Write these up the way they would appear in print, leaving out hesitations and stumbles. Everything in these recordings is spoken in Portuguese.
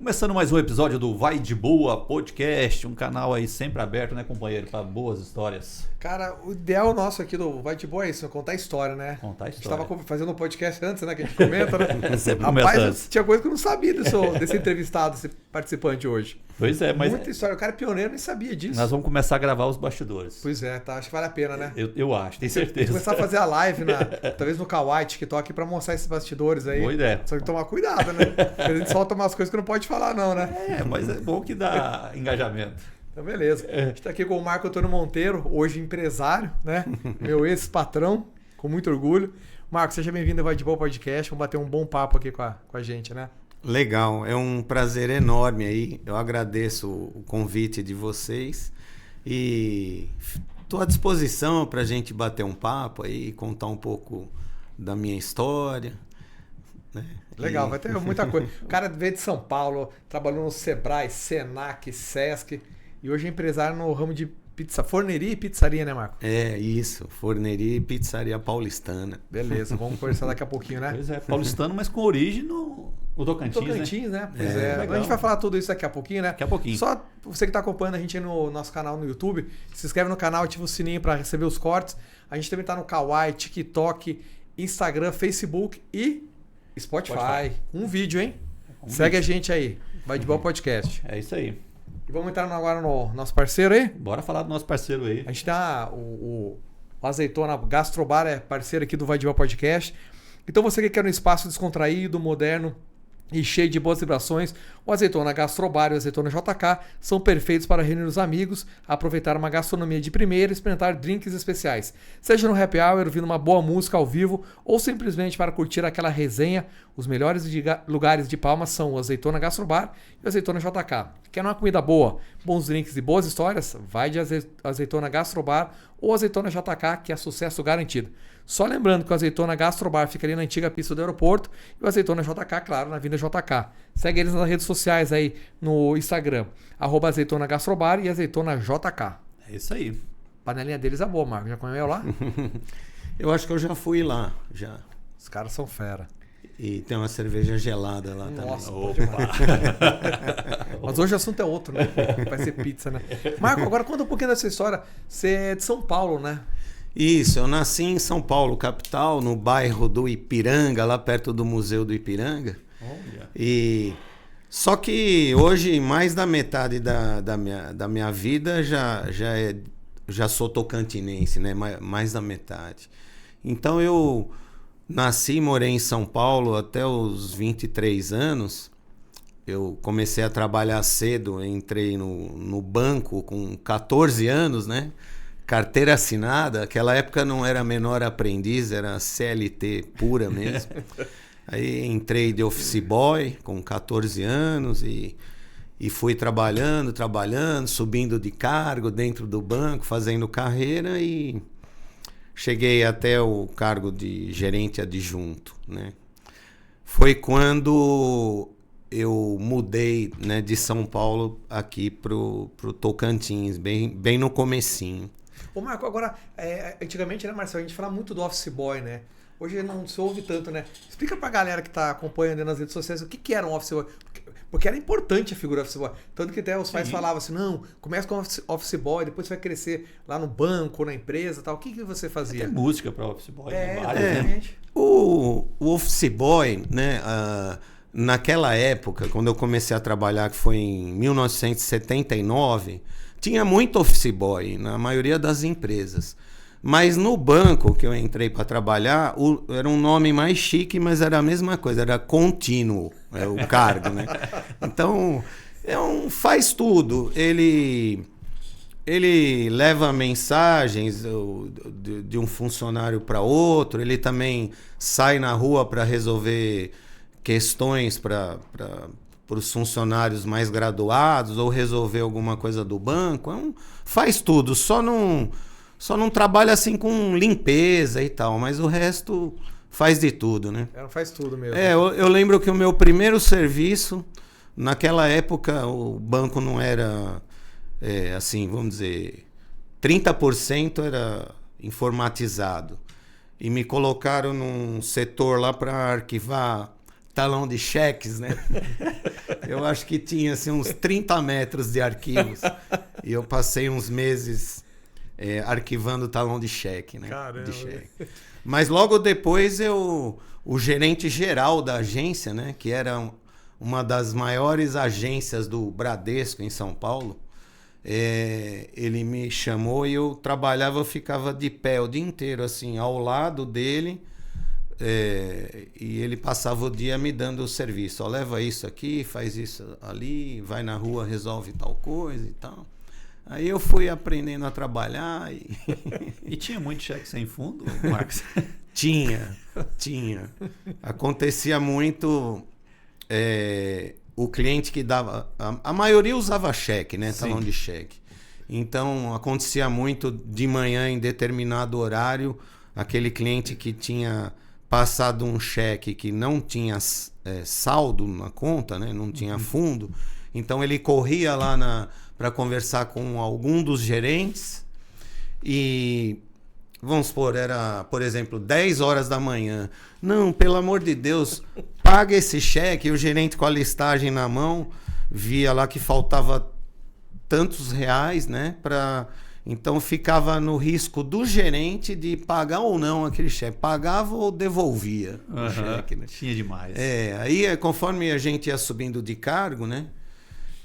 Começando mais um episódio do Vai de Boa Podcast, um canal aí sempre aberto, né, companheiro, para boas histórias. Cara, o ideal nosso aqui do Vai de Boa é isso, contar a história, né? Contar a história. A gente tava fazendo um podcast antes, né, que a gente comenta, né? Sempre Rapaz, tinha coisa que eu não sabia desse entrevistado, desse participante hoje. Pois é, mas... Muita história, o cara é pioneiro, nem sabia disso. Nós vamos começar a gravar os bastidores. Pois é, tá, acho que vale a pena, né? Eu acho, tenho certeza. Começar a fazer a live, talvez no Kawaii, TikTok, pra mostrar esses bastidores aí. Boa ideia. Só que tomar cuidado, né? Porque a gente solta umas coisas que não pode falar não, né? É, mas é bom que dá engajamento. Então, beleza. A gente tá aqui com o Marco Antônio Monteiro, hoje empresário, né? Meu ex-patrão, com muito orgulho. Marco, seja bem-vindo ao Vai de Boa Podcast. Vamos bater um bom papo aqui com a gente, né? Legal, é um prazer enorme aí. Eu agradeço o convite de vocês e estou à disposição para a gente bater um papo aí, contar um pouco da minha história. Né? Legal, vai ter muita coisa. O cara veio de São Paulo, trabalhou no Sebrae, Senac, Sesc e hoje é empresário no ramo de forneria e pizzaria, né, Marco? É, isso. Forneria e pizzaria paulistana. Beleza, vamos conversar daqui a pouquinho, né? Pois é, paulistano, mas com origem no Tocantins, né? Pois é. A gente vai falar tudo isso daqui a pouquinho, né? Daqui a pouquinho. Só você que está acompanhando a gente aí no nosso canal no YouTube, se inscreve no canal, ativa o sininho para receber os cortes. A gente também está no Kawaii, TikTok, Instagram, Facebook e Spotify. Um vídeo, hein? Segue a gente aí. Vai de Boa Podcast. É isso aí. E vamos entrar agora no nosso parceiro aí? Bora falar do nosso parceiro aí. A gente tá... O Azeitona Gastrobar é parceiro aqui do Vai de Boa Podcast. Então você que quer um espaço descontraído, moderno e cheio de boas vibrações, o Azeitona Gastrobar e o Azeitona JK são perfeitos para reunir os amigos, aproveitar uma gastronomia de primeira e experimentar drinks especiais. Seja no happy hour, ouvindo uma boa música ao vivo ou simplesmente para curtir aquela resenha, os melhores lugares de Palmas são o Azeitona Gastrobar e o Azeitona JK. Quer uma comida boa, bons drinks e boas histórias? Vai de Azeitona Gastrobar ou Azeitona JK, que é sucesso garantido. Só lembrando que o Azeitona Gastrobar fica ali na antiga pista do aeroporto e o Azeitona JK, claro, na Avenida JK. Segue eles nas redes sociais aí no Instagram, @Azeitona Gastrobar e Azeitona JK. É isso aí. A panelinha deles é boa, Marco. Já comeu lá? Eu acho que eu já fui lá, já. Os caras são fera. E tem uma cerveja gelada lá Nossa, também. opa. Mas hoje o assunto é outro, né? Vai ser pizza, né? Marco, agora conta um pouquinho dessa história. Você é de São Paulo, né? Isso, eu nasci em São Paulo, capital, no bairro do Ipiranga, lá perto do Museu do Ipiranga. Olha. E só que hoje mais da metade da minha vida já sou tocantinense, né? Mais da metade. Então eu nasci e morei em São Paulo até os 23 anos. Eu comecei a trabalhar cedo, entrei no banco com 14 anos, né? Carteira assinada, aquela época não era menor aprendiz, era CLT pura mesmo. Aí entrei de office boy com 14 anos e fui trabalhando, subindo de cargo dentro do banco, fazendo carreira e cheguei até o cargo de gerente adjunto, né? Foi quando eu mudei, né, de São Paulo aqui pro Tocantins, bem no comecinho. Ô Marco, agora, antigamente, né, Marcelo, a gente fala muito do office boy, né? Hoje não se ouve tanto, né? Explica pra galera que tá acompanhando nas redes sociais o que era um office boy. Porque era importante a figura office boy. Tanto que até os pais falavam assim, não, começa com office boy, depois você vai crescer lá no banco, na empresa e tal. O que você fazia? Tem música para office boy, Exatamente. O office boy, né? Naquela época, quando eu comecei a trabalhar, que foi em 1979, tinha muito office boy na maioria das empresas. Mas no banco que eu entrei para trabalhar, era um nome mais chique, mas era a mesma coisa, era contínuo, o cargo, né? Então, faz tudo. Ele leva mensagens de um funcionário para outro, ele também sai na rua para resolver questões para os funcionários mais graduados ou resolver alguma coisa do banco. Faz tudo, só não trabalha assim com limpeza e tal, mas o resto faz de tudo, né? Faz tudo mesmo. Eu lembro que o meu primeiro serviço, naquela época o banco não era, assim, vamos dizer, 30% era informatizado. E me colocaram num setor lá para arquivar talão de cheques, né? Eu acho que tinha assim, uns 30 metros de arquivos. E eu passei uns meses arquivando talão de cheque, né? Caramba. De cheque. Mas logo depois o gerente geral da agência, né? Que era uma das maiores agências do Bradesco em São Paulo, ele me chamou e eu ficava de pé o dia inteiro, assim, ao lado dele, e ele passava o dia me dando o serviço. Ó, leva isso aqui, faz isso ali, vai na rua, resolve tal coisa e tal. Aí eu fui aprendendo a trabalhar. E tinha muito cheque sem fundo, Marcos? Tinha. Acontecia muito... o cliente que dava... A maioria usava cheque, né? Talão de cheque. Então, acontecia muito de manhã, em determinado horário, aquele cliente que tinha passado um cheque que não tinha saldo na conta, né? Não tinha fundo. Então, ele corria lá para conversar com algum dos gerentes e... Vamos supor, era, por exemplo, 10 horas da manhã. Não, pelo amor de Deus, paga esse cheque. E o gerente com a listagem na mão via lá que faltava tantos reais, né? Então ficava no risco do gerente de pagar ou não aquele cheque. Pagava ou devolvia o cheque, né? Tinha demais. Aí conforme a gente ia subindo de cargo, né?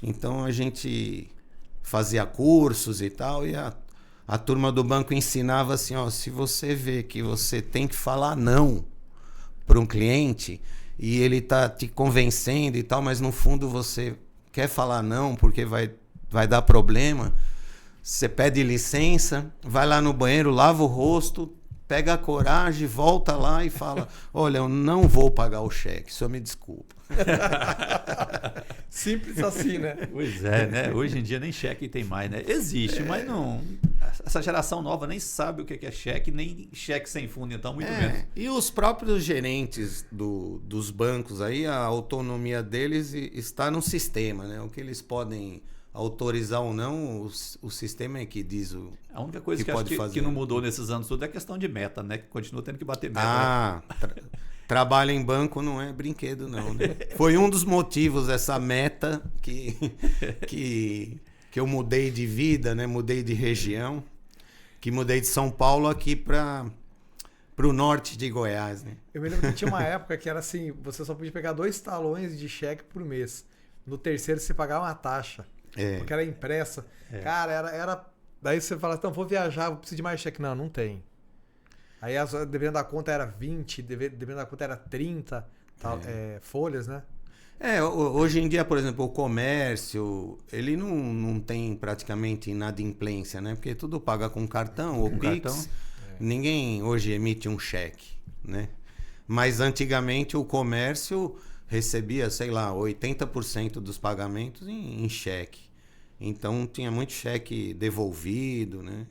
Então a gente fazia cursos e tal, e a turma do banco ensinava assim, ó, se você vê que você tem que falar não para um cliente e ele tá te convencendo e tal, mas no fundo você quer falar não porque vai dar problema, você pede licença, vai lá no banheiro, lava o rosto, pega a coragem, volta lá e fala, olha, eu não vou pagar o cheque, o senhor me desculpa. Simples assim, né? Pois é, né? Hoje em dia nem cheque tem mais, né? Existe, mas não... Essa geração nova nem sabe o que é cheque, nem cheque sem fundo, então muito menos. E os próprios gerentes dos bancos aí, a autonomia deles está no sistema, né? O que eles podem autorizar ou não, o sistema é que diz o A única coisa que pode acho fazer. que não mudou nesses anos tudo é a questão de meta, né? Que continua tendo que bater meta. Né? Trabalho em banco não é brinquedo, não. Né? Foi um dos motivos, essa meta que eu mudei de vida, né? Mudei de região, que mudei de São Paulo aqui para o norte de Goiás. Né? Eu me lembro que tinha uma época que era assim, você só podia pegar 2 talões de cheque por mês. No terceiro você pagava uma taxa, porque era impressa. Cara, era... Daí você fala, então, vou viajar, vou precisar de mais cheque. Não tem. Aí, dependendo da conta, era 20, dependendo da conta, era 30 folhas, né? Hoje em dia, por exemplo, o comércio, ele não tem praticamente inadimplência, né? Porque tudo paga com cartão ou Pix. Ninguém hoje emite um cheque, né? Mas antigamente o comércio recebia, sei lá, 80% dos pagamentos em cheque. Então tinha muito cheque devolvido, né?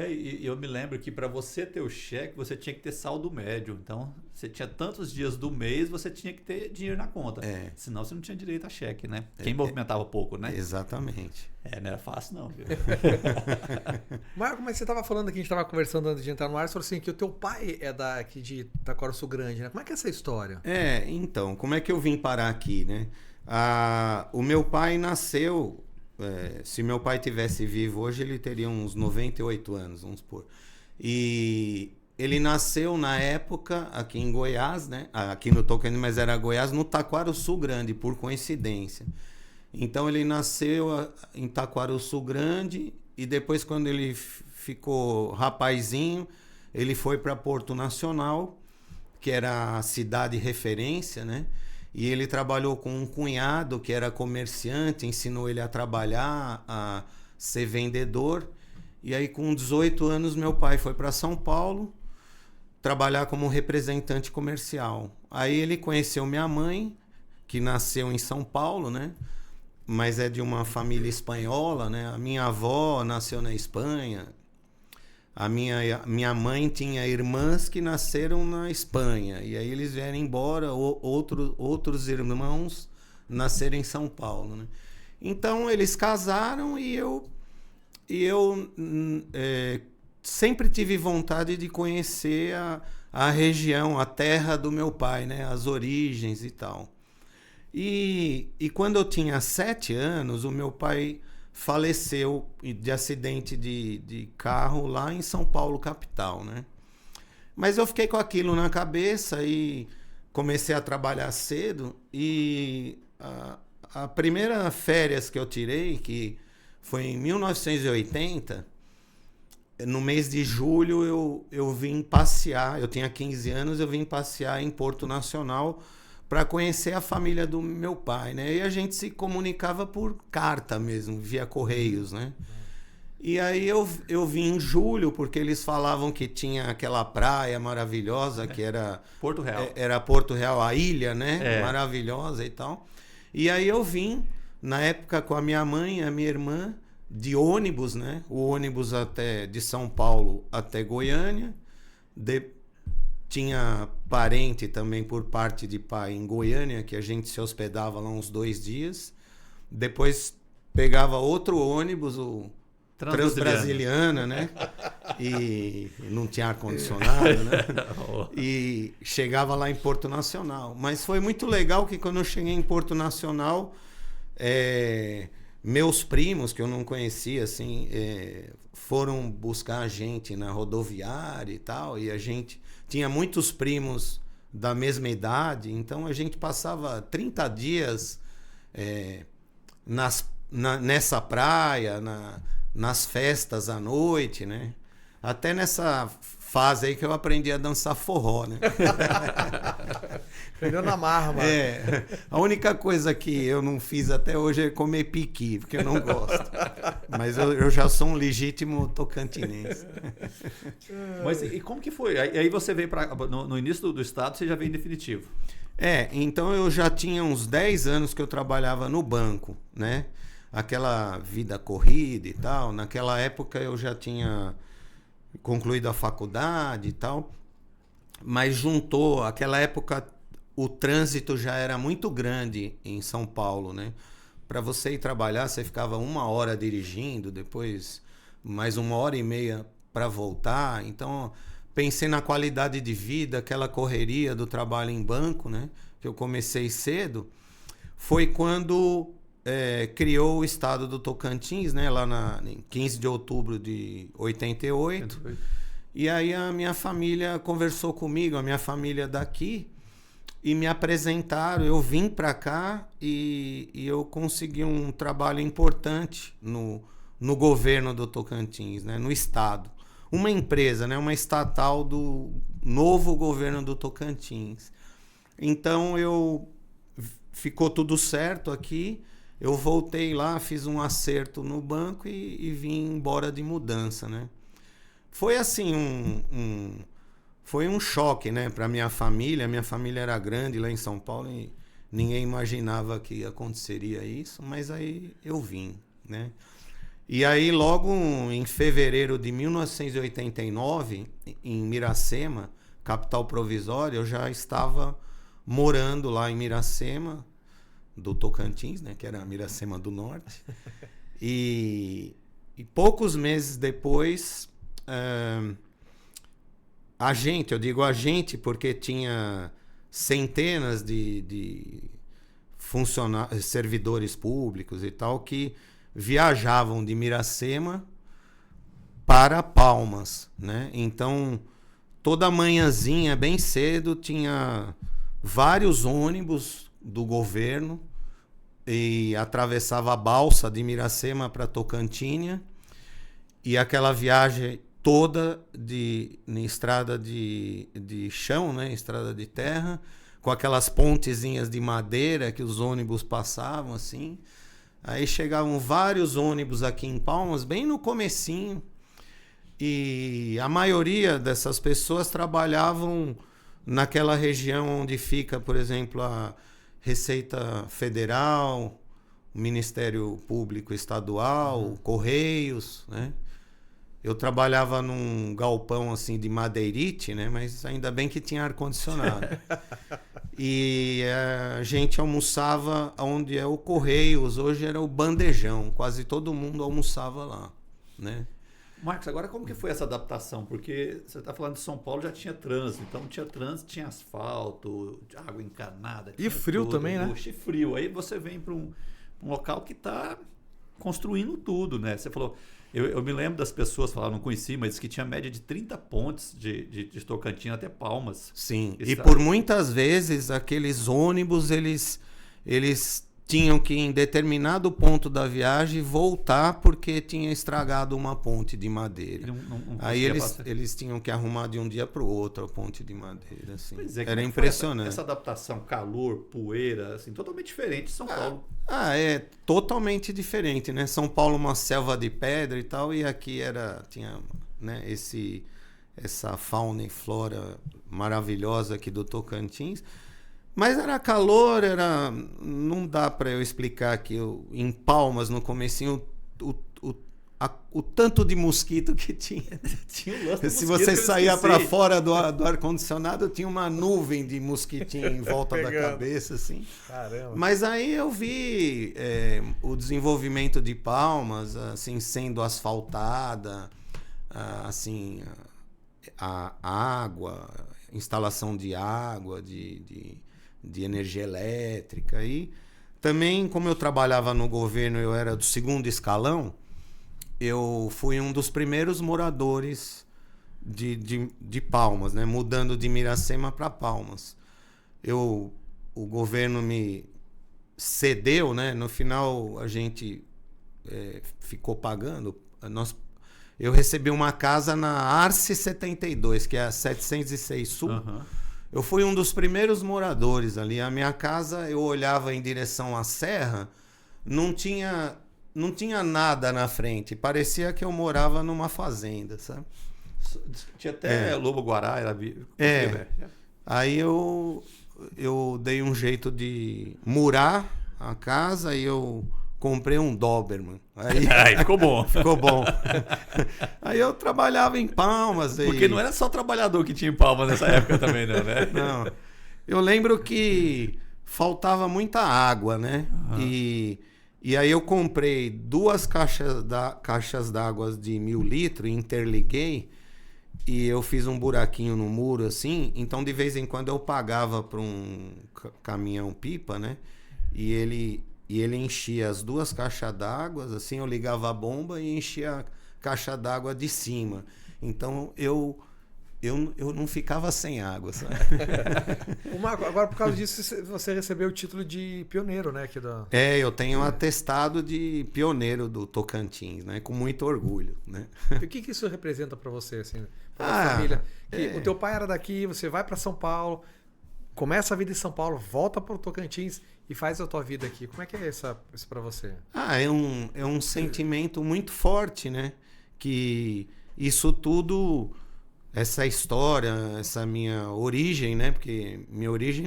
E eu me lembro que para você ter o cheque, você tinha que ter saldo médio. Então, você tinha tantos dias do mês, você tinha que ter dinheiro na conta. Senão você não tinha direito a cheque, né? Quem movimentava pouco, né? Exatamente. Não era fácil não, viu? Marco, mas você estava falando aqui, a gente estava conversando antes de entrar no ar, você falou assim, que o teu pai é daqui de Taquaraçu Grande, né? Como é que é essa história? Então, como é que eu vim parar aqui, né? O meu pai nasceu... se meu pai tivesse vivo hoje, ele teria uns 98 anos, vamos supor. E ele nasceu na época aqui em Goiás, né? Aqui no Tocantins, mas era Goiás, no Taquaraçu Grande, por coincidência. Então ele nasceu em Taquaraçu Grande e depois, quando ele ficou rapazinho, ele foi para Porto Nacional, que era a cidade referência, né? E ele trabalhou com um cunhado que era comerciante, ensinou ele a trabalhar, a ser vendedor. E aí, com 18 anos, meu pai foi para São Paulo trabalhar como representante comercial. Aí ele conheceu minha mãe, que nasceu em São Paulo, né? Mas é de uma família espanhola, né? A minha avó nasceu na Espanha. A minha mãe tinha irmãs que nasceram na Espanha. E aí eles vieram embora, outros irmãos nasceram em São Paulo, né? Então eles casaram e eu sempre tive vontade de conhecer a região, a terra do meu pai, né? As origens e tal. E quando eu tinha 7 anos, o meu pai faleceu de acidente de carro lá em São Paulo, capital, né? Mas eu fiquei com aquilo na cabeça e comecei a trabalhar cedo. E a primeira férias que eu tirei, que foi em 1980, no mês de julho eu vim passear. Eu tinha 15 anos, eu vim passear em Porto Nacional para conhecer a família do meu pai, né? E a gente se comunicava por carta mesmo, via correios, né? E aí eu vim em julho, porque eles falavam que tinha aquela praia maravilhosa, que era... Porto Real. Era Porto Real, a ilha, né? É. Maravilhosa e tal. E aí eu vim, na época, com a minha mãe e a minha irmã, de ônibus, né? O ônibus de São Paulo até Goiânia. Tinha parente também por parte de pai em Goiânia, que a gente se hospedava lá uns 2 dias. Depois pegava outro ônibus, o Transbrasiliana, né? E não tinha ar-condicionado, né? E chegava lá em Porto Nacional. Mas foi muito legal que quando eu cheguei em Porto Nacional, meus primos, que eu não conhecia, assim, foram buscar a gente na rodoviária e tal, e a gente tinha muitos primos da mesma idade, então a gente passava 30 dias nessa praia, nas festas à noite, né? Até nessa fase aí que eu aprendi a dançar forró, né? Aprendeu na marra, mano. A única coisa que eu não fiz até hoje é comer piqui, porque eu não gosto. Mas eu já sou um legítimo tocantinense. Mas e como que foi? Aí você veio no início do estado, você já veio em definitivo. Então eu já tinha uns 10 anos que eu trabalhava no banco, né? Aquela vida corrida e tal. Naquela época eu já tinha concluído a faculdade e tal. Mas aquela época o trânsito já era muito grande em São Paulo, né? Para você ir trabalhar, você ficava 1 hora dirigindo, depois mais 1h30 para voltar. Então, pensei na qualidade de vida, aquela correria do trabalho em banco, né? Que eu comecei cedo. Foi quando criou o estado do Tocantins, né? Lá em 15 de outubro de 88. E aí a minha família conversou comigo, a minha família daqui, e me apresentaram. Eu vim para cá e eu consegui um trabalho importante no governo do Tocantins, né? No estado. Uma empresa, né? Uma estatal do novo governo do Tocantins. Então ficou tudo certo aqui. Eu voltei lá, fiz um acerto no banco e vim embora de mudança, né? Foi assim foi um choque, né, para minha família. Minha família era grande lá em São Paulo e ninguém imaginava que aconteceria isso, mas aí eu vim, né? E aí logo em fevereiro de 1989, em Miracema, capital provisória, eu já estava morando lá em Miracema, do Tocantins, né, que era a Miracema do Norte. E poucos meses depois, eu digo a gente porque tinha centenas de servidores públicos e tal que viajavam de Miracema para Palmas, né? Então, toda manhãzinha, bem cedo, tinha vários ônibus do governo e atravessava a balsa de Miracema para Tocantinha, e aquela viagem toda em estrada de chão, né? Estrada de terra, com aquelas pontezinhas de madeira que os ônibus passavam assim. Aí chegavam vários ônibus aqui em Palmas, bem no comecinho, e a maioria dessas pessoas trabalhavam naquela região onde fica, por exemplo, a Receita Federal, o Ministério Público Estadual, Correios, né? Eu trabalhava num galpão assim de madeirite, né? Mas ainda bem que tinha ar-condicionado. E a gente almoçava onde é o Correios, hoje era o Bandejão. Quase todo mundo almoçava lá, né? Marcos, agora como que foi essa adaptação? Porque você está falando de São Paulo, já tinha trânsito. Então tinha trânsito, tinha asfalto, água encanada. E frio tudo, também, né? E frio. Aí você vem para um local que está construindo tudo, né? Você falou... Eu me lembro das pessoas falaram, não conheci, mas que tinha média de 30 pontes de Tocantins até Palmas. Sim, e por muitas vezes aqueles ônibus, eles tinham que, em determinado ponto da viagem, voltar porque tinha estragado uma ponte de madeira. Aí eles tinham que arrumar de um dia para o outro a ponte de madeira. Assim. Era impressionante. Essa adaptação, calor, poeira, assim, totalmente diferente de São Paulo. É totalmente diferente, né? São Paulo uma selva de pedra e tal, e aqui tinha, né, essa fauna e flora maravilhosa aqui do Tocantins. Mas era calor, não dá para eu explicar que em Palmas, no comecinho, o tanto de mosquito que tinha. Tinha um lance do Se mosquito você que eu saía esqueci. para fora do ar-condicionado, tinha uma nuvem de mosquitinho em volta da cabeça, assim. Caramba. Mas aí eu vi o desenvolvimento de Palmas, assim, sendo asfaltada, assim, a água, instalação de água, de energia elétrica. E também, como eu trabalhava no governo, eu era do segundo escalão, eu fui um dos primeiros moradores de Palmas, né? Mudando de Miracema para Palmas. O governo me cedeu, né? No final a gente ficou pagando. Eu recebi uma casa na Arce 72, que é a 706 Sul. Uhum. Eu fui um dos primeiros moradores ali. A minha casa, eu olhava em direção à serra, não tinha nada na frente. Parecia que eu morava numa fazenda, sabe? Tinha até lobo-guará. Aí eu dei um jeito de murar a casa e eu comprei um Doberman. Aí ficou bom. Ficou bom. Aí eu trabalhava em Palmas. Porque não era só trabalhador que tinha em Palmas nessa época também, não, né? Não. Eu lembro que faltava muita água, né? Uhum. E aí eu comprei 2 caixas d'água de 1.000 litros, interliguei e eu fiz um buraquinho no muro assim. Então de vez em quando eu pagava para um caminhão-pipa, né? E ele enchia as 2 caixas d'água, assim, eu ligava a bomba e enchia a caixa d'água de cima. Então eu não ficava sem água, sabe? Marco, agora por causa disso você recebeu o título de pioneiro, né? Aqui da... Eu tenho um atestado de pioneiro do Tocantins, né? Com muito orgulho, né? E o que isso representa para você, assim, pra família? O teu pai era daqui, você vai para São Paulo, começa a vida em São Paulo, volta para o Tocantins e faz a tua vida aqui. Como é que é isso para você? É um sentimento muito forte, né? Que isso tudo, essa história, essa minha origem, né? Porque minha origem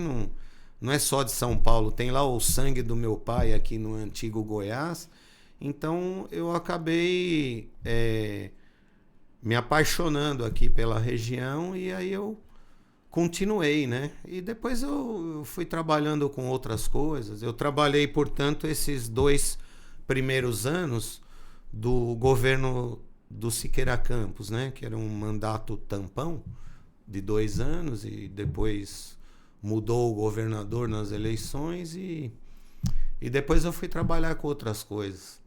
não é só de São Paulo, tem lá o sangue do meu pai aqui no antigo Goiás. Então eu acabei me apaixonando aqui pela região e aí eu continuei, né? E depois eu fui trabalhando com outras coisas. Eu trabalhei, portanto, esses 2 primeiros anos do governo do Siqueira Campos, né? Que era um mandato tampão de 2 anos e depois mudou o governador nas eleições e depois eu fui trabalhar com outras coisas.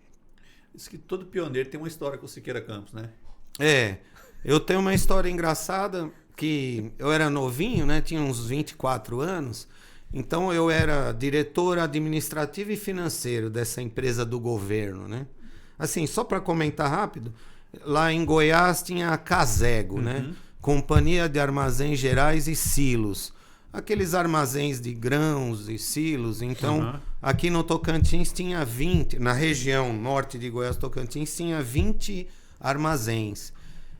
Diz que todo pioneiro tem uma história com o Siqueira Campos, né? Eu tenho uma história engraçada que eu era novinho, né? Tinha uns 24 anos. Então eu era diretor administrativo e financeiro dessa empresa do governo, né? Assim, só para comentar rápido, lá em Goiás tinha a Casego, né? Companhia de Armazéns Gerais e Silos. Aqueles armazéns de grãos e silos. Então, aqui no Tocantins tinha 20, na região norte de Goiás, Tocantins, tinha 20 armazéns.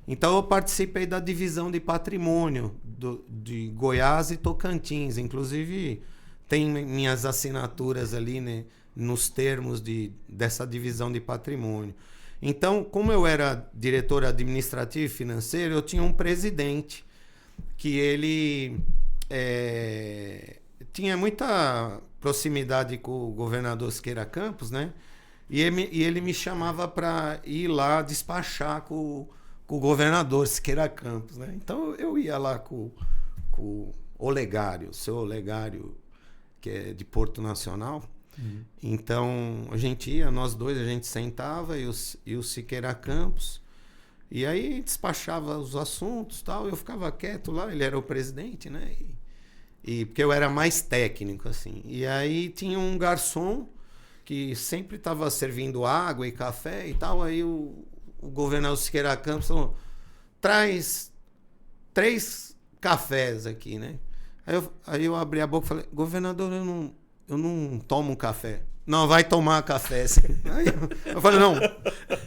Então eu participei da divisão de patrimônio de Goiás e Tocantins. Inclusive tem minhas assinaturas ali, né, nos termos dessa divisão de patrimônio. Então, como eu era diretor administrativo e financeiro, eu tinha um presidente que ele tinha muita proximidade com o governador Siqueira Campos, né? E ele me chamava para ir lá despachar com o governador Siqueira Campos, né? Então eu ia lá com o Olegário, o seu Olegário, que é de Porto Nacional. Então a gente ia, nós dois, a gente sentava e o Siqueira Campos, e aí despachava os assuntos, tal. Eu ficava quieto lá, ele era o presidente, né? E porque eu era mais técnico, assim. E aí tinha um garçom que sempre estava servindo água e café e tal. Aí o governador Siqueira Campos falou: traz 3 cafés aqui, né? Aí eu abri a boca e falei: governador, eu não tomo café. Não, vai tomar café. Sim. Aí eu falei: não,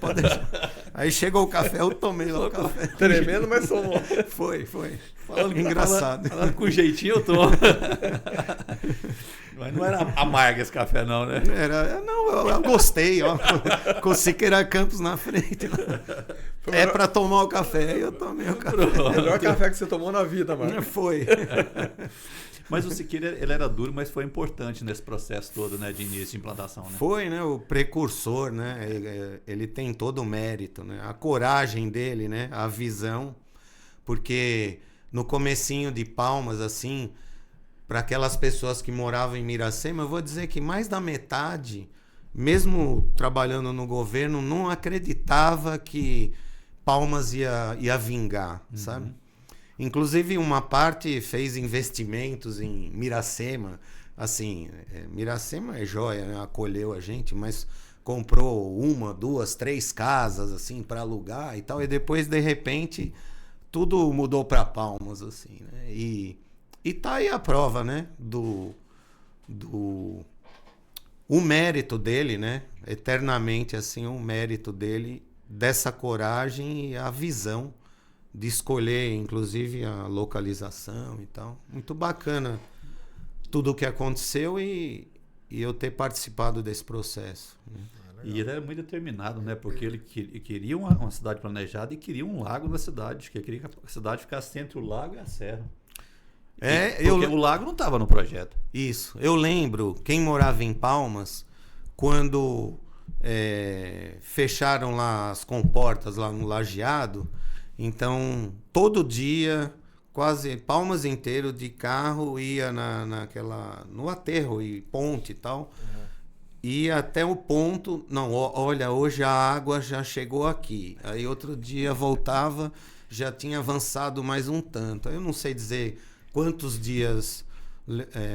pode deixar. Aí chegou o café, eu tomei lá o café. Tremendo, mas tomou. Foi. Falando engraçado. Falando com jeitinho, eu tô. Mas não era amargo esse café, não, né? Não, eu gostei, ó. Com o Siqueira Campos na frente. É pra tomar o café, aí eu tomei o café. O melhor café que você tomou na vida, mano. Foi. Mas o Siqueira, ele era duro, mas foi importante nesse processo todo, né, de início de implantação, né? Foi, né, o precursor, né? Ele tem todo o mérito, né? A coragem dele, né? A visão. Porque no comecinho de Palmas, assim, para aquelas pessoas que moravam em Miracema, eu vou dizer que mais da metade, mesmo trabalhando no governo, não acreditava que Palmas ia vingar, sabe? Inclusive, uma parte fez investimentos em Miracema. Assim, Miracema é joia, né? Acolheu a gente, mas comprou 1, 2, 3 casas, assim, para alugar e tal. E depois, de repente, tudo mudou para Palmas, assim, né? E tá aí a prova, né? O mérito dele, né? Eternamente, assim, o mérito dele, dessa coragem e a visão de escolher, inclusive, a localização e tal. Muito bacana tudo o que aconteceu e eu ter participado desse processo. E ele era muito determinado, né? Porque ele queria uma cidade planejada e queria um lago na cidade. Que queria que a cidade ficasse entre o lago e a serra. Porque o lago não estava no projeto. Isso. Eu lembro, quem morava em Palmas, quando fecharam lá as comportas lá no Lajeado. Então, todo dia, quase Palmas inteiro de carro ia no aterro e ponte e tal. Ia até o ponto, não, olha, hoje a água já chegou aqui. Aí outro dia voltava, já tinha avançado mais um tanto. Eu não sei dizer quantos dias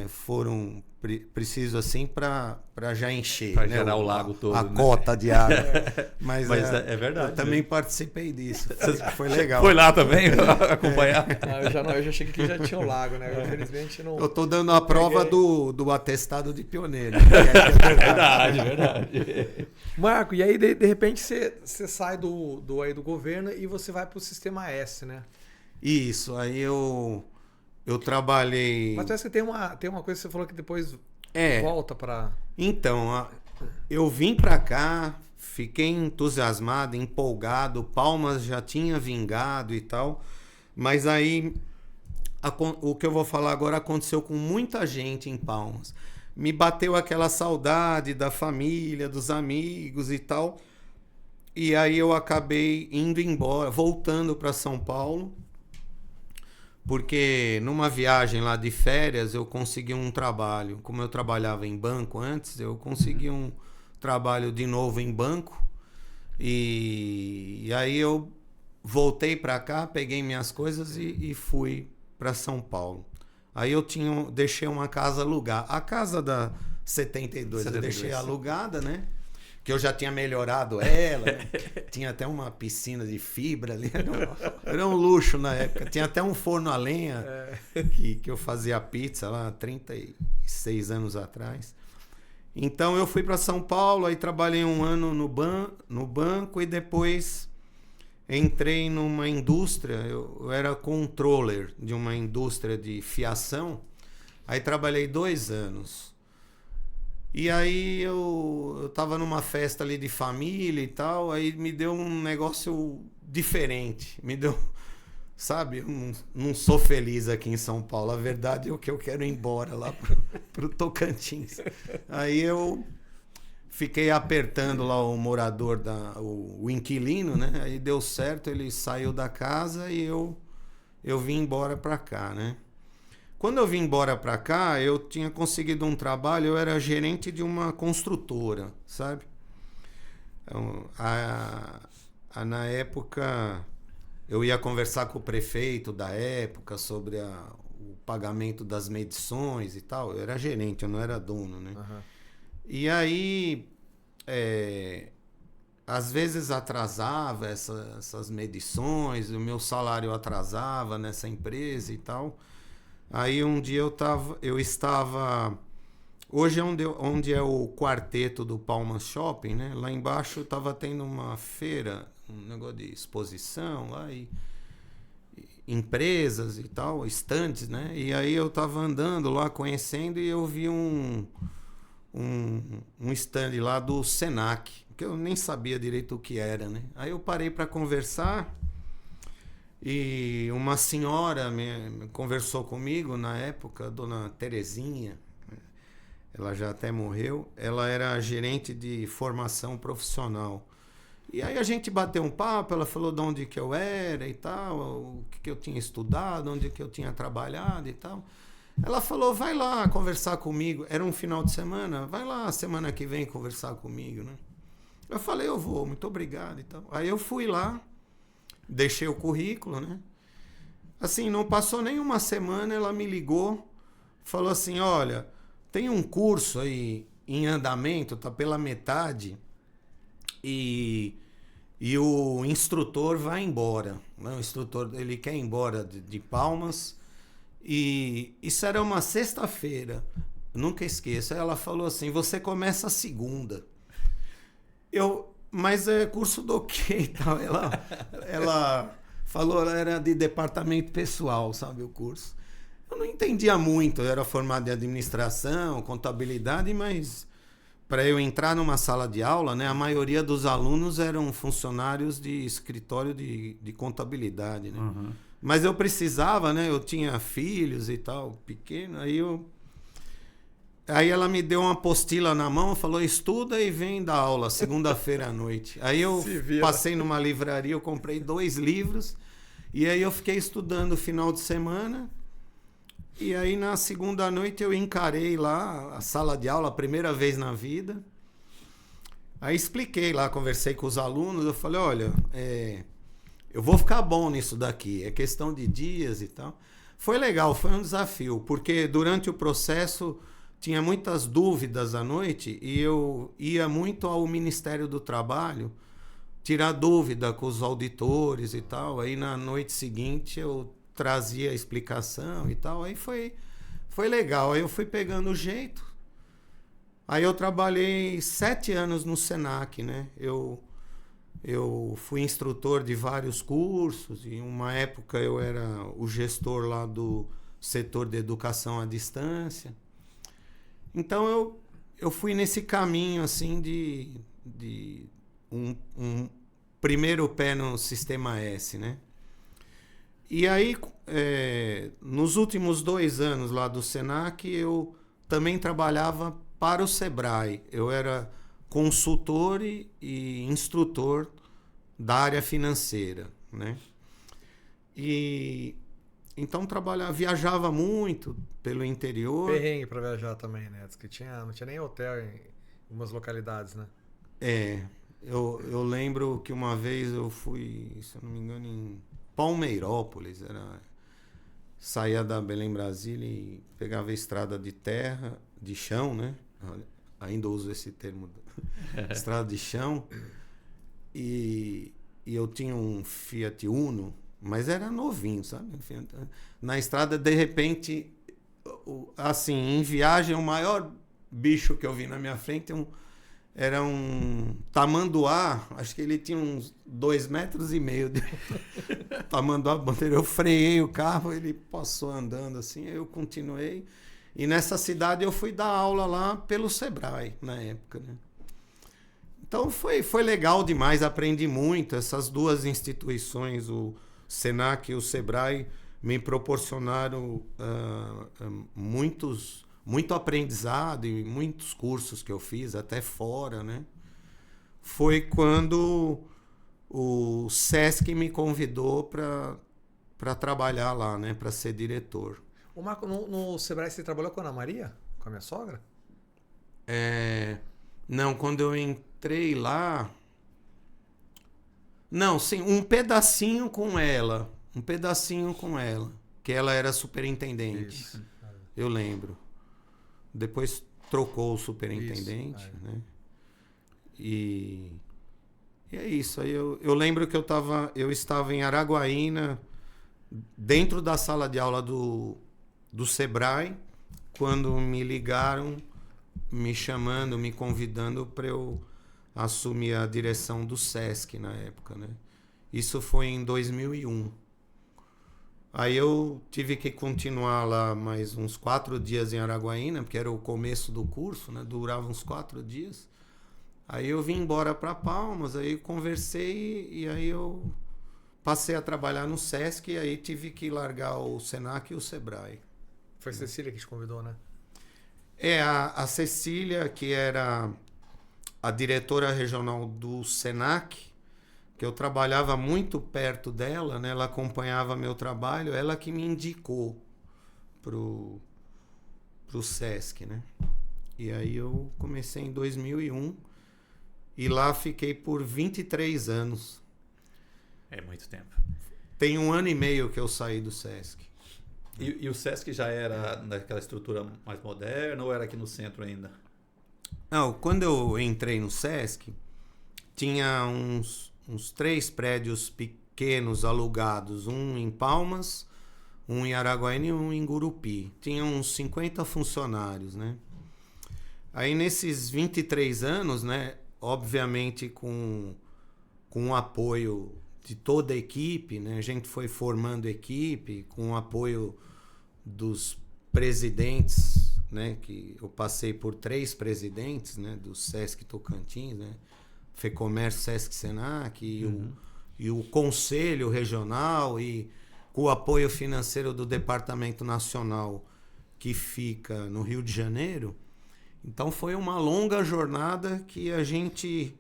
foram precisos assim para já encher, para né? gerar o lago todo, a né? Cota de água. Mas é verdade. Eu também participei disso. Foi legal. Foi lá também acompanhar? Eu já cheguei aqui e já tinha o lago, né? Infelizmente não. Eu tô dando a prova do atestado de pioneiro. Verdade. Marco, e aí de repente você sai do governo e você vai pro Sistema S, né? Isso, aí eu trabalhei... Mas parece que tem uma coisa que você falou que depois volta para... Então, eu vim para cá, fiquei entusiasmado, empolgado, Palmas já tinha vingado e tal, mas aí o que eu vou falar agora aconteceu com muita gente em Palmas. Me bateu aquela saudade da família, dos amigos e tal, e aí eu acabei indo embora, voltando para São Paulo, porque numa viagem lá de férias eu consegui um trabalho. Como eu trabalhava em banco antes, eu consegui um trabalho de novo em banco. E aí eu voltei para cá, peguei minhas coisas e fui para São Paulo. Aí eu deixei uma casa alugada. A casa da 72 eu deixei alugada, né? Que eu já tinha melhorado ela, né? Tinha até uma piscina de fibra ali, era um luxo na época. Tinha até um forno a lenha que eu fazia pizza lá há 36 anos atrás. Então eu fui para São Paulo, aí trabalhei 1 ano no banco e depois entrei numa indústria. Eu era controller de uma indústria de fiação, aí trabalhei 2 anos. E aí eu tava numa festa ali de família e tal, aí me deu um negócio diferente, me deu, sabe, eu não sou feliz aqui em São Paulo, a verdade é que eu quero ir embora lá pro Tocantins. Aí eu fiquei apertando lá o morador, o inquilino, né? Aí deu certo, ele saiu da casa e eu vim embora para cá, né? Quando eu vim embora para cá, eu tinha conseguido um trabalho, eu era gerente de uma construtora, sabe? Então, na época, eu ia conversar com o prefeito da época sobre o pagamento das medições e tal. Eu era gerente, eu não era dono, né? Uhum. E aí, às vezes atrasava essas medições, o meu salário atrasava nessa empresa e tal. Aí um dia eu estava... Hoje é onde é o quarteto do Palmas Shopping, né? Lá embaixo estava tendo uma feira, um negócio de exposição lá e empresas e tal, estandes, né? E aí eu estava andando lá, conhecendo, e eu vi um stand lá do Senac, que eu nem sabia direito o que era, né? Aí eu parei para conversar e uma senhora conversou comigo na época, a dona Terezinha, ela já até morreu, ela era gerente de formação profissional. E aí a gente bateu um papo, ela falou de onde que eu era e tal, o que eu tinha estudado, onde que eu tinha trabalhado e tal. Ela falou, vai lá conversar comigo. Era um final de semana, vai lá semana que vem conversar comigo, né? Eu falei, eu vou, muito obrigado e tal. Aí eu fui lá, deixei o currículo, né? Assim, não passou nem uma semana, ela me ligou, falou assim, olha, tem um curso aí em andamento, tá pela metade, e o instrutor vai embora, né? O instrutor, ele quer ir embora de Palmas, e isso era uma sexta-feira, nunca esqueço. Ela falou assim, você começa a segunda. Mas é curso do quê e tal? Ela falou, era de departamento pessoal, sabe, o curso. Eu não entendia muito, eu era formado em administração, contabilidade, mas para eu entrar numa sala de aula, né, a maioria dos alunos eram funcionários de escritório de contabilidade, né? Uhum. Mas eu precisava, né? Eu tinha filhos e tal, pequeno, Aí ela me deu uma apostila na mão, falou, estuda e vem dar aula, segunda-feira à noite. Aí eu passei numa livraria, eu comprei 2 livros, e aí eu fiquei estudando o final de semana, e aí na segunda noite eu encarei lá a sala de aula, a primeira vez na vida. Aí expliquei lá, conversei com os alunos, eu falei, olha, eu vou ficar bom nisso daqui, é questão de dias e tal. Foi legal, foi um desafio, porque durante o processo tinha muitas dúvidas à noite e eu ia muito ao Ministério do Trabalho tirar dúvida com os auditores e tal. Aí na noite seguinte eu trazia a explicação e tal. Aí foi legal, aí eu fui pegando o jeito. Aí eu trabalhei 7 anos no Senac, né? Eu fui instrutor de vários cursos, e em uma época eu era o gestor lá do setor de educação à distância. Então eu fui nesse caminho assim de um primeiro pé no Sistema S, né? E aí, nos últimos 2 anos lá do Senac, eu também trabalhava para o Sebrae. Eu era consultor e instrutor da área financeira, né? E então viajava muito pelo interior. Perrengue para viajar também, né? Diz que não tinha nem hotel em algumas localidades, né? Eu lembro que uma vez eu fui, se eu não me engano, em Palmeirópolis, saía da Belém Brasília e pegava a estrada de terra, de chão, né? Ainda uso esse termo, estrada de chão, e eu tinha um Fiat Uno, mas era novinho, sabe? Na estrada, de repente, assim, em viagem, o maior bicho que eu vi na minha frente era um tamanduá, acho que ele tinha uns 2,5 metros de tamanduá bandeira. Eu freiei o carro, ele passou andando assim, eu continuei. E nessa cidade eu fui dar aula lá pelo Sebrae, na época, né? Então foi legal demais, aprendi muito. Essas 2 instituições, o Senac e o Sebrae, me proporcionaram muitos muito aprendizado e muitos cursos que eu fiz, até fora, né? Foi quando o Sesc me convidou para trabalhar lá, né? Para ser diretor. O Marco, no Sebrae você trabalhou com a Ana Maria? Com a minha sogra? Não, quando eu entrei lá... Não, sim, um pedacinho com ela. Que ela era superintendente. Isso. Eu lembro. Depois trocou o superintendente, né? E é isso. Aí eu lembro que eu estava em Araguaína, dentro da sala de aula do Sebrae, quando me ligaram, me chamando, me convidando para eu assumir a direção do Sesc na época, né? Isso foi em 2001. Aí eu tive que continuar lá mais uns 4 dias em Araguaína, porque era o começo do curso, né? Durava uns 4 dias. Aí eu vim embora para Palmas, aí conversei e aí eu passei a trabalhar no Sesc e aí tive que largar o Senac e o Sebrae. Foi a Cecília que te convidou, né? A Cecília, que era a diretora regional do Senac, que eu trabalhava muito perto dela, né? Ela acompanhava meu trabalho, ela que me indicou pro Sesc, né? E aí eu comecei em 2001 e lá fiquei por 23 anos. É muito tempo. Tem 1 ano e meio que eu saí do Sesc. E o Sesc já era naquela estrutura mais moderna ou era aqui no centro ainda? Não, quando eu entrei no Sesc, tinha uns 3 prédios pequenos alugados, um em Palmas, um em Araguaína e um em Gurupi. Tinha uns 50 funcionários, né? Aí nesses 23 anos, né, obviamente com o apoio de toda a equipe, né, a gente foi formando equipe, com o apoio dos presidentes, né, que eu passei por 3 presidentes, né, do Sesc Tocantins, né, FEComércio, Sesc Senac e o Conselho Regional e com o apoio financeiro do Departamento Nacional que fica no Rio de Janeiro. Então foi uma longa jornada que a gente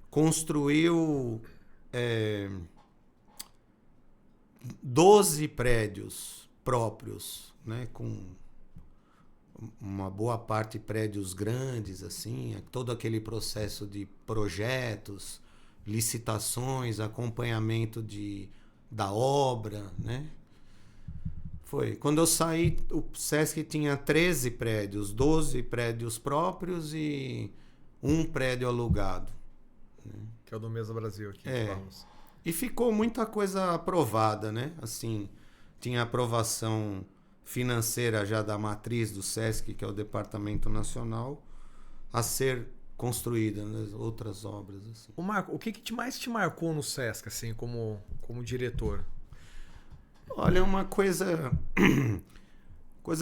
construiu 12 prédios próprios, né, com uma boa parte prédios grandes, assim, todo aquele processo de projetos, licitações, acompanhamento da obra, né? Foi. Quando eu saí, o Sesc tinha 13 prédios, 12 prédios próprios e 1 prédio alugado. Né? Que é o do Mesa Brasil aqui. E ficou muita coisa aprovada, né? Assim, tinha aprovação financeira já da matriz do Sesc, que é o Departamento Nacional, a ser construída, né? Outras obras. Assim. O Marco, o que mais te marcou no Sesc, assim, como diretor? Olha, uma coisa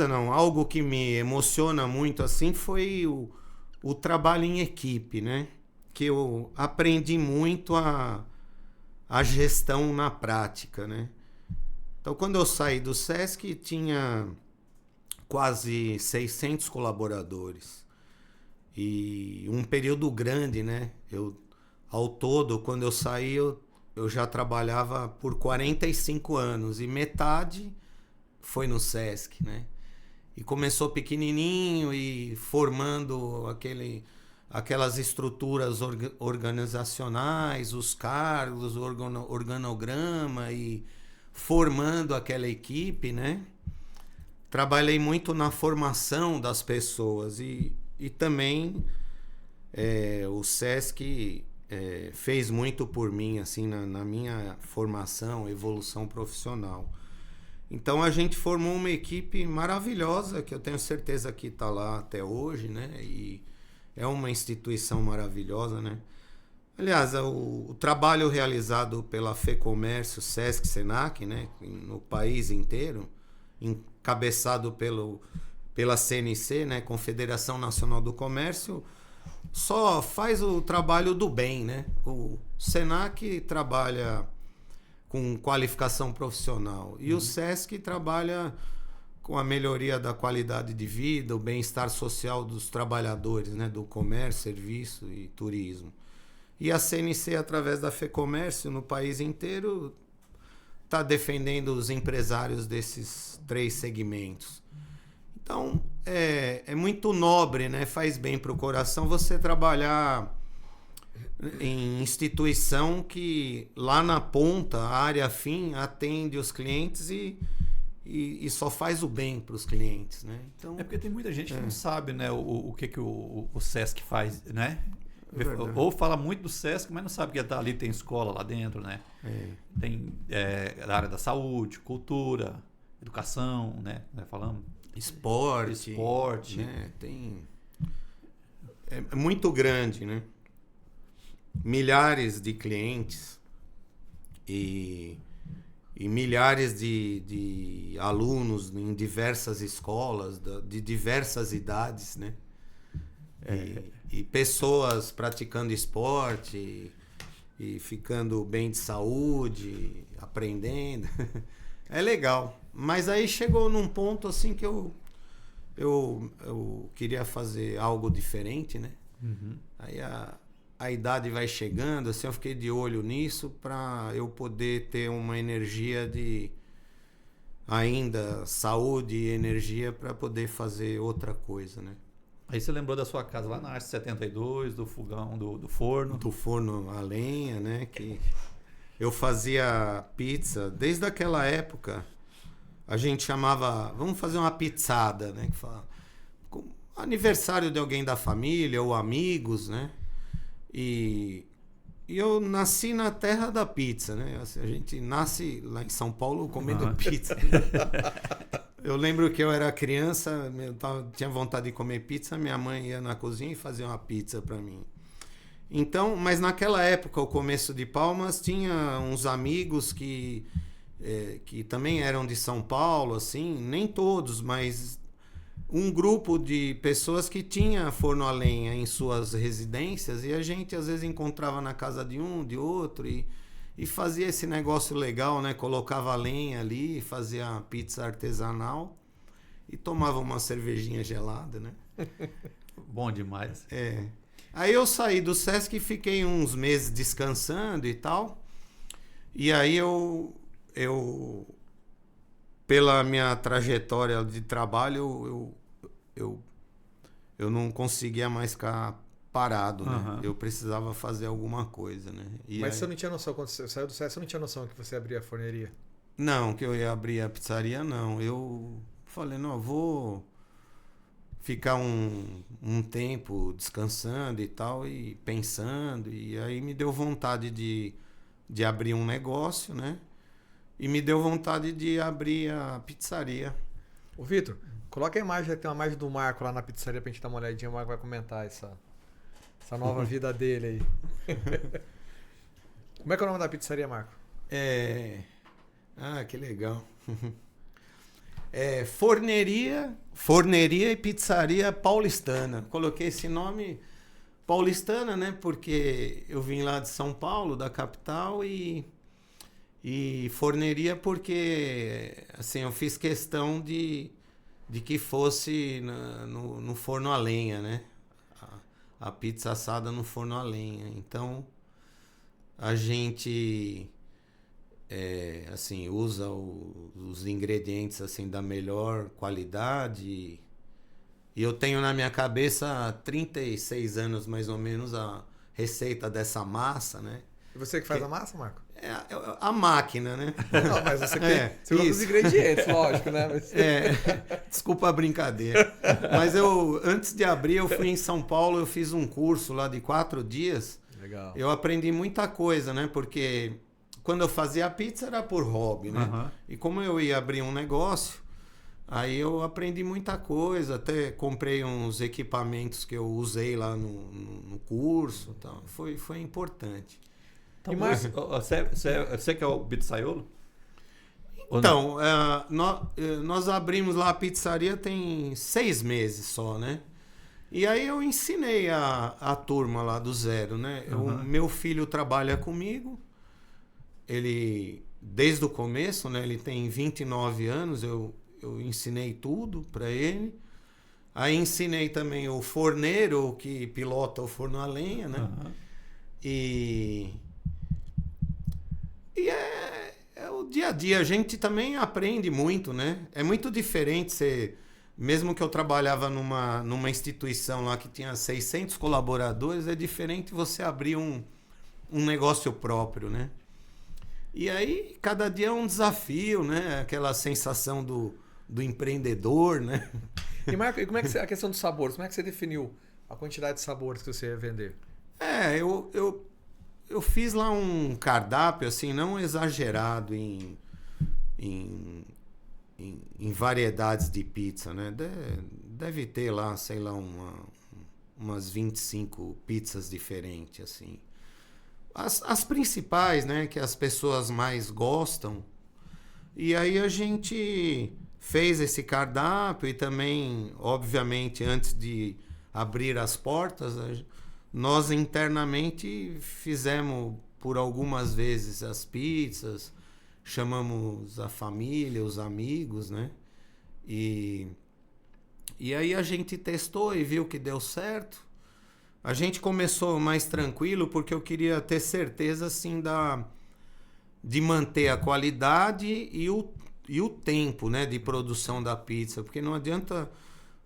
não, algo que me emociona muito assim foi o trabalho em equipe, né? Que eu aprendi muito a gestão na prática, né? Então, quando eu saí do Sesc, tinha quase 600 colaboradores. E um período grande, né? Ao todo, quando eu saí, eu já trabalhava por 45 anos. E metade foi no Sesc, né? E começou pequenininho e formando aquelas estruturas organizacionais, os cargos, o organograma e formando aquela equipe, né? Trabalhei muito na formação das pessoas e também o Sesc fez muito por mim, assim, na minha formação, evolução profissional. Então a gente formou uma equipe maravilhosa, que eu tenho certeza que está lá até hoje, né? E é uma instituição maravilhosa, né? Aliás, o trabalho realizado pela FEComércio, Sesc, Senac, né, no país inteiro, encabeçado pela CNC, né, Confederação Nacional do Comércio, só faz o trabalho do bem, né? O Senac trabalha com qualificação profissional e o Sesc trabalha com a melhoria da qualidade de vida, o bem-estar social dos trabalhadores, né, do comércio, serviço e turismo. E a CNC, através da FEComércio, no país inteiro, está defendendo os empresários desses 3 segmentos. Então, é muito nobre, né? Faz bem para o coração você trabalhar em instituição que lá na ponta, a área fim, atende os clientes e só faz o bem para os clientes, né? Então, porque tem muita gente que não sabe, né, o que o Sesc faz, né? Ou fala muito do Sesc, mas não sabe que ali tem escola lá dentro, né? Tem a área da saúde, cultura, educação, né? Falando esporte, né? É muito grande, né? Milhares de clientes e milhares de alunos em diversas escolas, de diversas idades, né? E pessoas praticando esporte e ficando bem de saúde, aprendendo. É legal. Mas aí chegou num ponto assim que eu queria fazer algo diferente, né? Aí a idade vai chegando, assim, eu fiquei de olho nisso para eu poder ter uma energia de ainda saúde e energia para poder fazer outra coisa, né? Aí você lembrou da sua casa lá na Arte 72, do fogão, do forno. Do forno a lenha, né? Que eu fazia pizza desde aquela época. A gente chamava, vamos fazer uma pizzada, né? Que fala, aniversário de alguém da família ou amigos, né? E eu nasci na terra da pizza, né? A gente nasce lá em São Paulo comendo pizza. Eu lembro que eu era criança, tinha vontade de comer pizza, minha mãe ia na cozinha e fazia uma pizza para mim. Então, mas naquela época, o começo de Palmas, tinha uns amigos que também eram de São Paulo, assim, nem todos, mas um grupo de pessoas que tinha forno a lenha em suas residências e a gente às vezes encontrava na casa de um, de outro e fazia esse negócio legal, né? Colocava a lenha ali, fazia pizza artesanal e tomava uma cervejinha gelada, né? Bom demais. Aí eu saí do Sesc e fiquei uns meses descansando e tal. E aí eu pela minha trajetória de trabalho, eu não conseguia mais ficar parado, né? Eu precisava fazer alguma coisa, né? Mas você não tinha noção, quando você saiu do Sesc, você não tinha noção que você abria a forneria? Não, que eu ia abrir a pizzaria, não. Eu falei, não, eu vou ficar um tempo descansando e tal, e pensando, e aí me deu vontade de abrir um negócio, né? E me deu vontade de abrir a pizzaria. Ô, Vitor, coloca a imagem, tem uma imagem do Marco lá na pizzaria pra gente dar uma olhadinha, o Marco vai comentar essa nova vida dele aí. Como é que é o nome da pizzaria, Marco? Que legal. Forneria e Pizzaria Paulistana. Coloquei esse nome paulistana, né? Porque eu vim lá de São Paulo, da capital, e forneria porque assim, eu fiz questão de que fosse no forno a lenha, né? A pizza assada no forno a lenha. Então, a gente assim, usa os ingredientes assim, da melhor qualidade. E eu tenho na minha cabeça há 36 anos, mais ou menos, a receita dessa massa, né? E você que faz a massa, Marco? A máquina, né? Não, mas você usa os ingredientes, lógico, né? Mas... Desculpa a brincadeira. Mas antes de abrir, eu fui em São Paulo, eu fiz um curso lá de 4 dias. Legal. Eu aprendi muita coisa, né? Porque quando eu fazia a pizza era por hobby, né? E como eu ia abrir um negócio, aí eu aprendi muita coisa. Até comprei uns equipamentos que eu usei lá no curso. Então, foi importante. Então, mas você que é o pizzaiolo? Então, nós abrimos lá a pizzaria tem 6 meses só, né? E aí eu ensinei a turma lá do zero, né? O meu filho trabalha comigo, ele, desde o começo, né? Ele tem 29 anos, eu eu ensinei tudo para ele. Aí ensinei também o forneiro que pilota o forno a lenha, né? Uhum. E é o dia a dia. A gente também aprende muito, né? É muito diferente ser... Mesmo que eu trabalhava numa instituição lá que tinha 600 colaboradores, é diferente você abrir um negócio próprio, né? E aí, cada dia é um desafio, né? Aquela sensação do empreendedor, né? E Marco, como é que a questão dos sabores, como é que você definiu a quantidade de sabores que você ia vender? Eu fiz lá um cardápio, assim, não exagerado em variedades de pizza, né? Deve ter lá, sei lá, umas 25 pizzas diferentes, assim. As principais, né? Que as pessoas mais gostam. E aí a gente fez esse cardápio e também, obviamente, antes de abrir as portas, nós internamente fizemos por algumas vezes as pizzas, chamamos a família, os amigos, né? E aí a gente testou e viu que deu certo. A gente começou mais tranquilo porque eu queria ter certeza, assim, de manter a qualidade e o tempo, né, de produção da pizza. Porque não adianta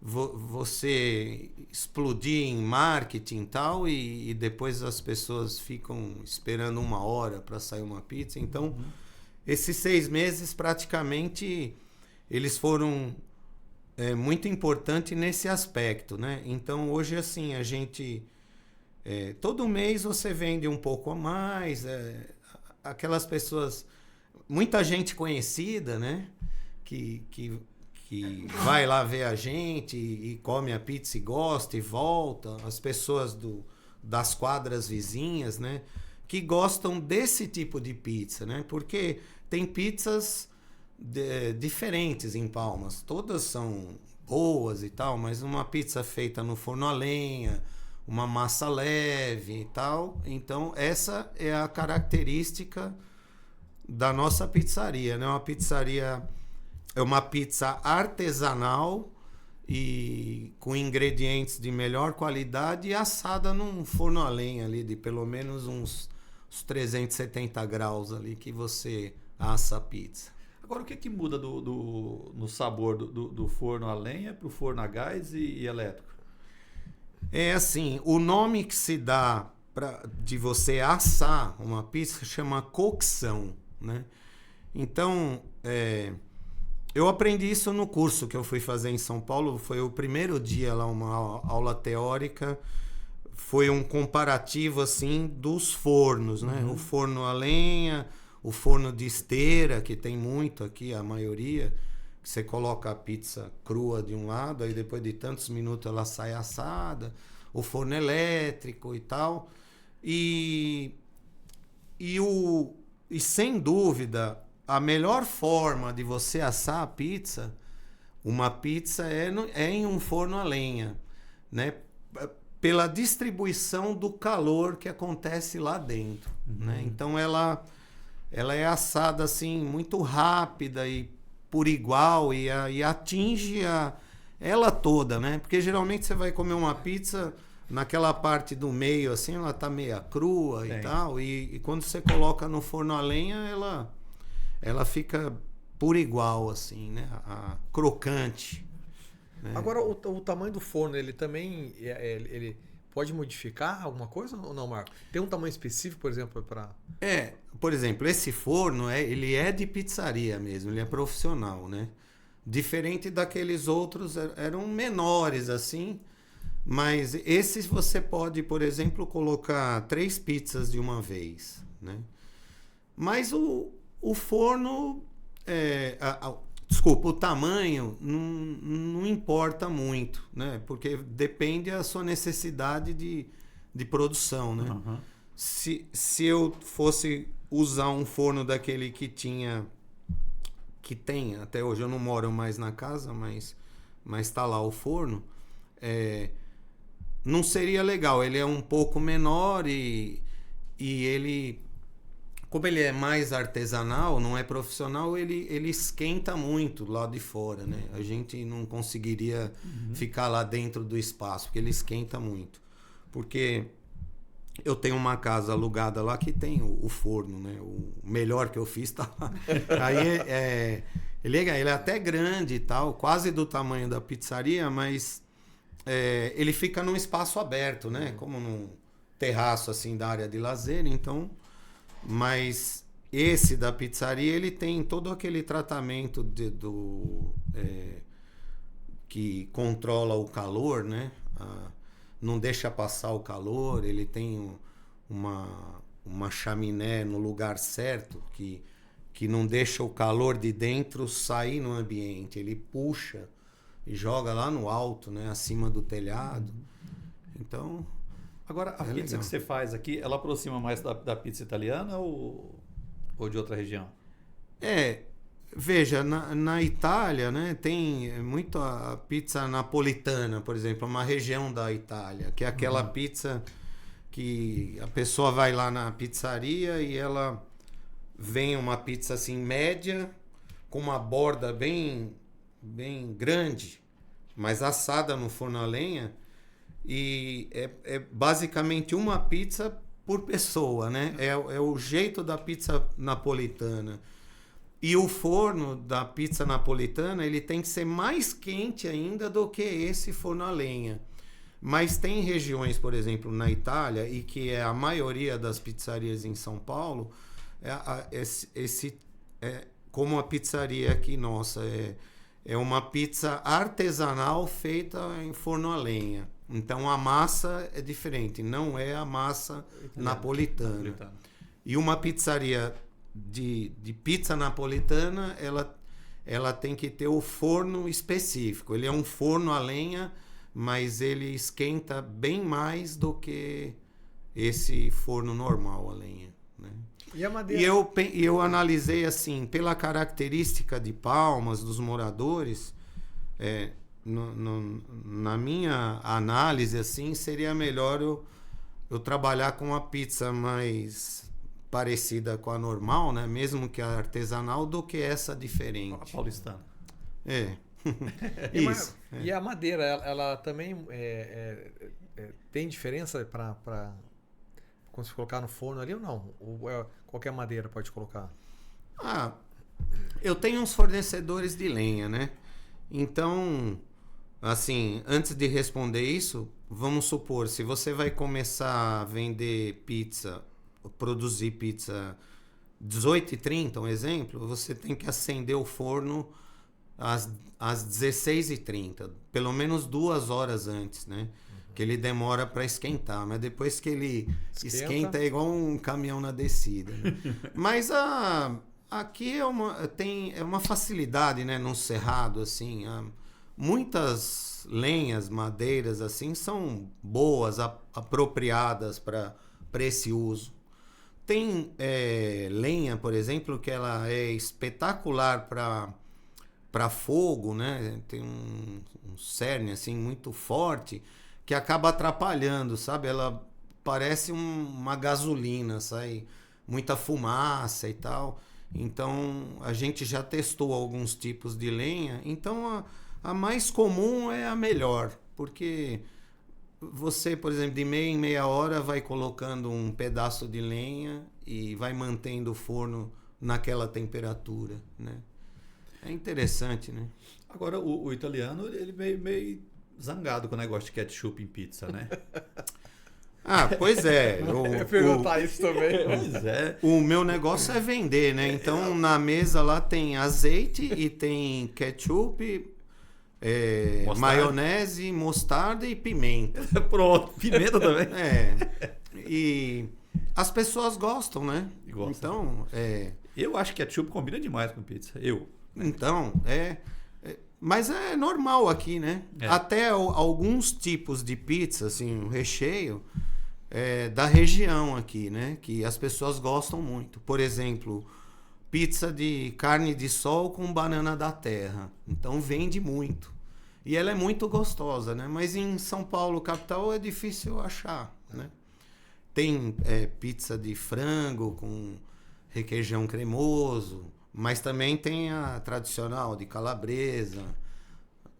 você explodir em marketing e tal e depois as pessoas ficam esperando 1 hora para sair uma pizza. Então... Esses 6 meses, praticamente, eles foram muito importantes nesse aspecto, né? Então, hoje, assim, a gente... todo mês você vende um pouco a mais. Aquelas pessoas... Muita gente conhecida, né? Que vai lá ver a gente e come a pizza e gosta e volta. As pessoas das quadras vizinhas, né? Que gostam desse tipo de pizza, né? Porque tem pizzas diferentes em Palmas. Todas são boas e tal, mas uma pizza feita no forno a lenha, uma massa leve e tal. Então, essa é a característica da nossa pizzaria, né? Uma pizzaria é uma pizza artesanal e com ingredientes de melhor qualidade e assada num forno a lenha ali de pelo menos uns 370 graus ali que você assa a pizza. Agora, o que muda no sabor do forno a lenha para o forno a gás e elétrico? É assim, o nome que se dá de você assar uma pizza chama cocção, né? Então, eu aprendi isso no curso que eu fui fazer em São Paulo. Foi o primeiro dia lá, uma aula teórica. Foi um comparativo, assim, dos fornos, né? Uhum. O forno a lenha, o forno de esteira, que tem muito aqui, a maioria. Você coloca a pizza crua de um lado, aí depois de tantos minutos ela sai assada. O forno elétrico e tal. E sem dúvida, a melhor forma de você assar a pizza, uma pizza é em um forno a lenha, né? Pela distribuição do calor que acontece lá dentro, né? Então ela é assada assim muito rápida e por igual e atinge ela toda, né? Porque geralmente você vai comer uma pizza naquela parte do meio assim, ela tá meia crua e tal, e quando você coloca no forno a lenha, ela fica por igual assim, né? Crocante. Agora, o tamanho do forno, ele também ele pode modificar alguma coisa ou não, Marco? Tem um tamanho específico, por exemplo, para... Por exemplo, esse forno, ele é de pizzaria mesmo, ele é profissional, né? Diferente daqueles outros, eram menores, assim, mas esses você pode, por exemplo, colocar 3 pizzas de uma vez, né? Mas o forno... Desculpa, o tamanho não importa muito, né? Porque depende da sua necessidade de produção, né? Uhum. Se eu fosse usar um forno daquele que tem, até hoje eu não moro mais na casa, mas tá lá o forno, não seria legal. Ele é um pouco menor e ele... como ele é mais artesanal, não é profissional, ele esquenta muito lá de fora, né? A gente não conseguiria ficar lá dentro do espaço, porque ele esquenta muito. Porque eu tenho uma casa alugada lá que tem o forno, né? O melhor que eu fiz tá lá. Aí ele é até grande e tal, quase do tamanho da pizzaria, mas ele fica num espaço aberto, né? Como num terraço assim da área de lazer, então... Mas esse da pizzaria, ele tem todo aquele tratamento que controla o calor, né? Não deixa passar o calor, ele tem uma chaminé no lugar certo que não deixa o calor de dentro sair no ambiente. Ele puxa e joga lá no alto, né? Acima do telhado. Então... Agora, a pizza legal. que você faz aqui, ela aproxima mais da pizza italiana ou de outra região? Veja, na Itália, né, tem muito a pizza napolitana, por exemplo, uma região da Itália, que é aquela pizza que a pessoa vai lá na pizzaria e ela vem uma pizza assim média, com uma borda bem grande, mas assada no forno a lenha. E é basicamente uma pizza por pessoa, né? É o jeito da pizza napolitana. E o forno da pizza napolitana, ele tem que ser mais quente ainda do que esse forno a lenha. Mas tem regiões, por exemplo, na Itália, e que é a maioria das pizzarias em São Paulo, como a pizzaria aqui nossa, é uma pizza artesanal feita em forno a lenha. Então a massa é diferente, não é a massa napolitana. E uma pizzaria de pizza napolitana, ela tem que ter o forno específico. Ele é um forno a lenha, mas ele esquenta bem mais do que esse forno normal a lenha, né? E a madeira? E eu analisei assim, pela característica de Palmas, dos moradores, na minha análise, assim, seria melhor eu trabalhar com uma pizza mais parecida com a normal, né? Mesmo que a artesanal, do que essa diferente. A paulistana. Isso. E a madeira, ela também tem diferença para quando se colocar no forno ali ou não? Ou qualquer madeira pode colocar? Eu tenho uns fornecedores de lenha, né? Então... Assim, antes de responder isso, vamos supor, se você vai começar a vender pizza, produzir pizza 18h30, um exemplo, você tem que acender o forno às 16h30, pelo menos 2 horas antes, né? Que ele demora para esquentar, mas depois que ele esquenta é igual um caminhão na descida, né? Mas aqui é uma facilidade, né? No cerrado, assim... Muitas lenhas, madeiras assim são boas, apropriadas para esse uso. Tem lenha, por exemplo, que ela é espetacular para fogo, né? Tem um cerne assim muito forte que acaba atrapalhando, sabe? Ela parece uma gasolina, sai muita fumaça e tal. Então a gente já testou alguns tipos de lenha. Então a mais comum é a melhor, porque você, por exemplo, de meia em meia hora vai colocando um pedaço de lenha e vai mantendo o forno naquela temperatura, né? É interessante, né? Agora, o italiano, ele meio zangado com o negócio de ketchup em pizza, né? Pois é. Eu ia perguntar isso também. Pois é. O meu negócio é vender, né? Então, na mesa lá tem azeite e tem ketchup... maionese, mostarda e pimenta. Pronto, pimenta também. E as pessoas gostam, né? Gostam. Então, eu acho que ketchup combina demais com pizza. Então, mas é normal aqui, né? Até alguns tipos de pizza, assim, o recheio da região aqui, né? Que as pessoas gostam muito. Por exemplo, pizza de carne de sol com banana da terra. Então vende muito. E ela é muito gostosa, né? Mas em São Paulo, capital, é difícil achar, né? Tem pizza de frango com requeijão cremoso, mas também tem a tradicional de calabresa,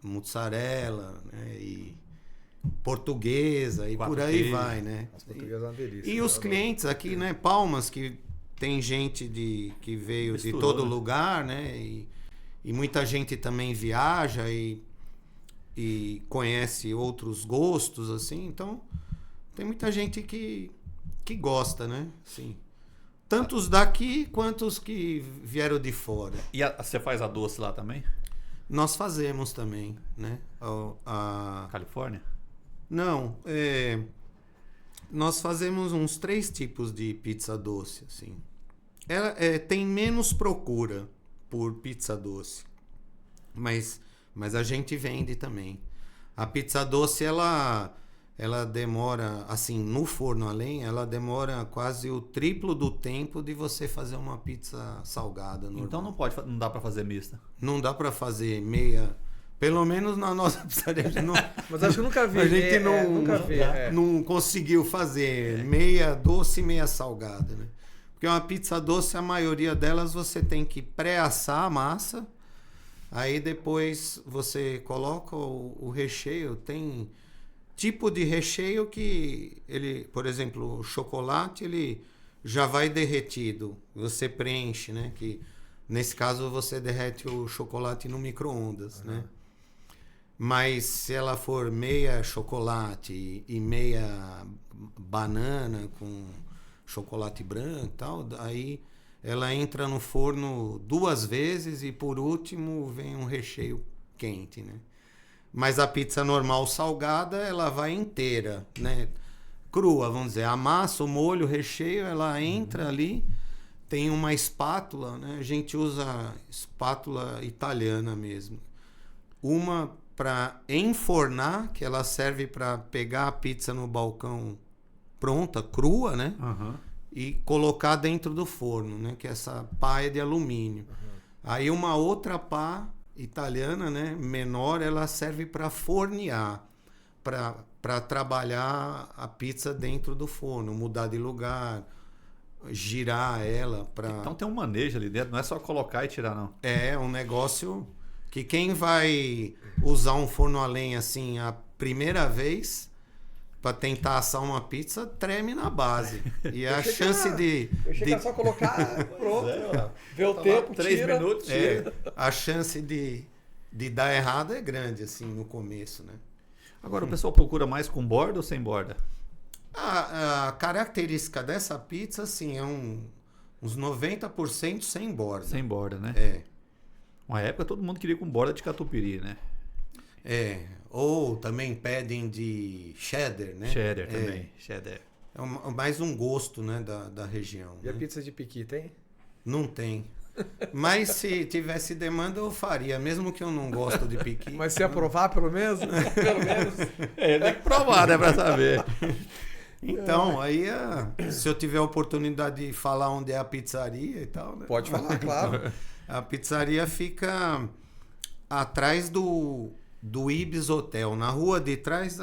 mussarela, né? E portuguesa e por aí vai, né? As portuguesas é uma delícia. E os clientes aqui, né? Palmas, que tem gente que veio Misturou, de todo né? lugar, né? E muita gente também viaja e conhece outros gostos, assim. Então, tem muita gente que gosta, né? Sim. Tanto os daqui quanto os que vieram de fora. E você faz a doce lá também? Nós fazemos também, né? Califórnia? Não, nós fazemos uns 3 tipos de pizza doce, assim. Ela tem menos procura por pizza doce, mas a gente vende também. A pizza doce, ela demora, assim, no forno a lenha, ela demora quase o triplo do tempo de você fazer uma pizza salgada normal. Então não dá para fazer mista. Não dá para fazer meia... Pelo menos na nossa pizzaria não. Mas acho que eu nunca vi. A gente nunca vi. não conseguiu fazer meia doce e meia salgada, né? Porque uma pizza doce, a maioria delas você tem que pré-assar a massa, aí depois você coloca o recheio. Tem tipo de recheio que ele, por exemplo, o chocolate, ele já vai derretido. Você preenche, né? Que nesse caso você derrete o chocolate no micro-ondas, né? Mas se ela for meia chocolate e meia banana com chocolate branco e tal, aí ela entra no forno 2 vezes e por último vem um recheio quente, né? Mas a pizza normal salgada, ela vai inteira, né? Crua, vamos dizer. A massa, o molho, o recheio, ela entra ali, tem uma espátula, né? A gente usa espátula italiana mesmo. Uma para enfornar, que ela serve para pegar a pizza no balcão pronta, crua, né? Uhum. E colocar dentro do forno, né? Que é essa pá é de alumínio. Aí uma outra pá italiana, né? Menor, ela serve para fornear, para trabalhar a pizza dentro do forno, mudar de lugar, girar ela para... Então tem um manejo ali dentro, não é só colocar e tirar, não. É um negócio que quem vai usar um forno a lenha assim a primeira vez para tentar assar uma pizza treme na base. E a chance de... Eu cheguei só colocar, pronto. Ver o tempo, 3 tira. minutos, tira. a chance de dar errado é grande assim no começo, né? Agora, o pessoal procura mais com borda ou sem borda? A característica dessa pizza, assim, é uns 90% sem borda. Sem borda, né? Uma época todo mundo queria com borda de catupiry, né? Ou também pedem de cheddar, né? Cheddar também, cheddar. É mais um gosto, né, da região. E a pizza de piqui tem? Não tem. Mas se tivesse demanda, eu faria, mesmo que eu não gosto de piqui. Mas se aprovar, pelo menos? Pelo menos. Tem que provar, né, pra saber. Então, aí, se eu tiver a oportunidade de falar onde é a pizzaria e tal, né? Pode falar, claro. A pizzaria fica atrás do Ibis Hotel, na rua de trás,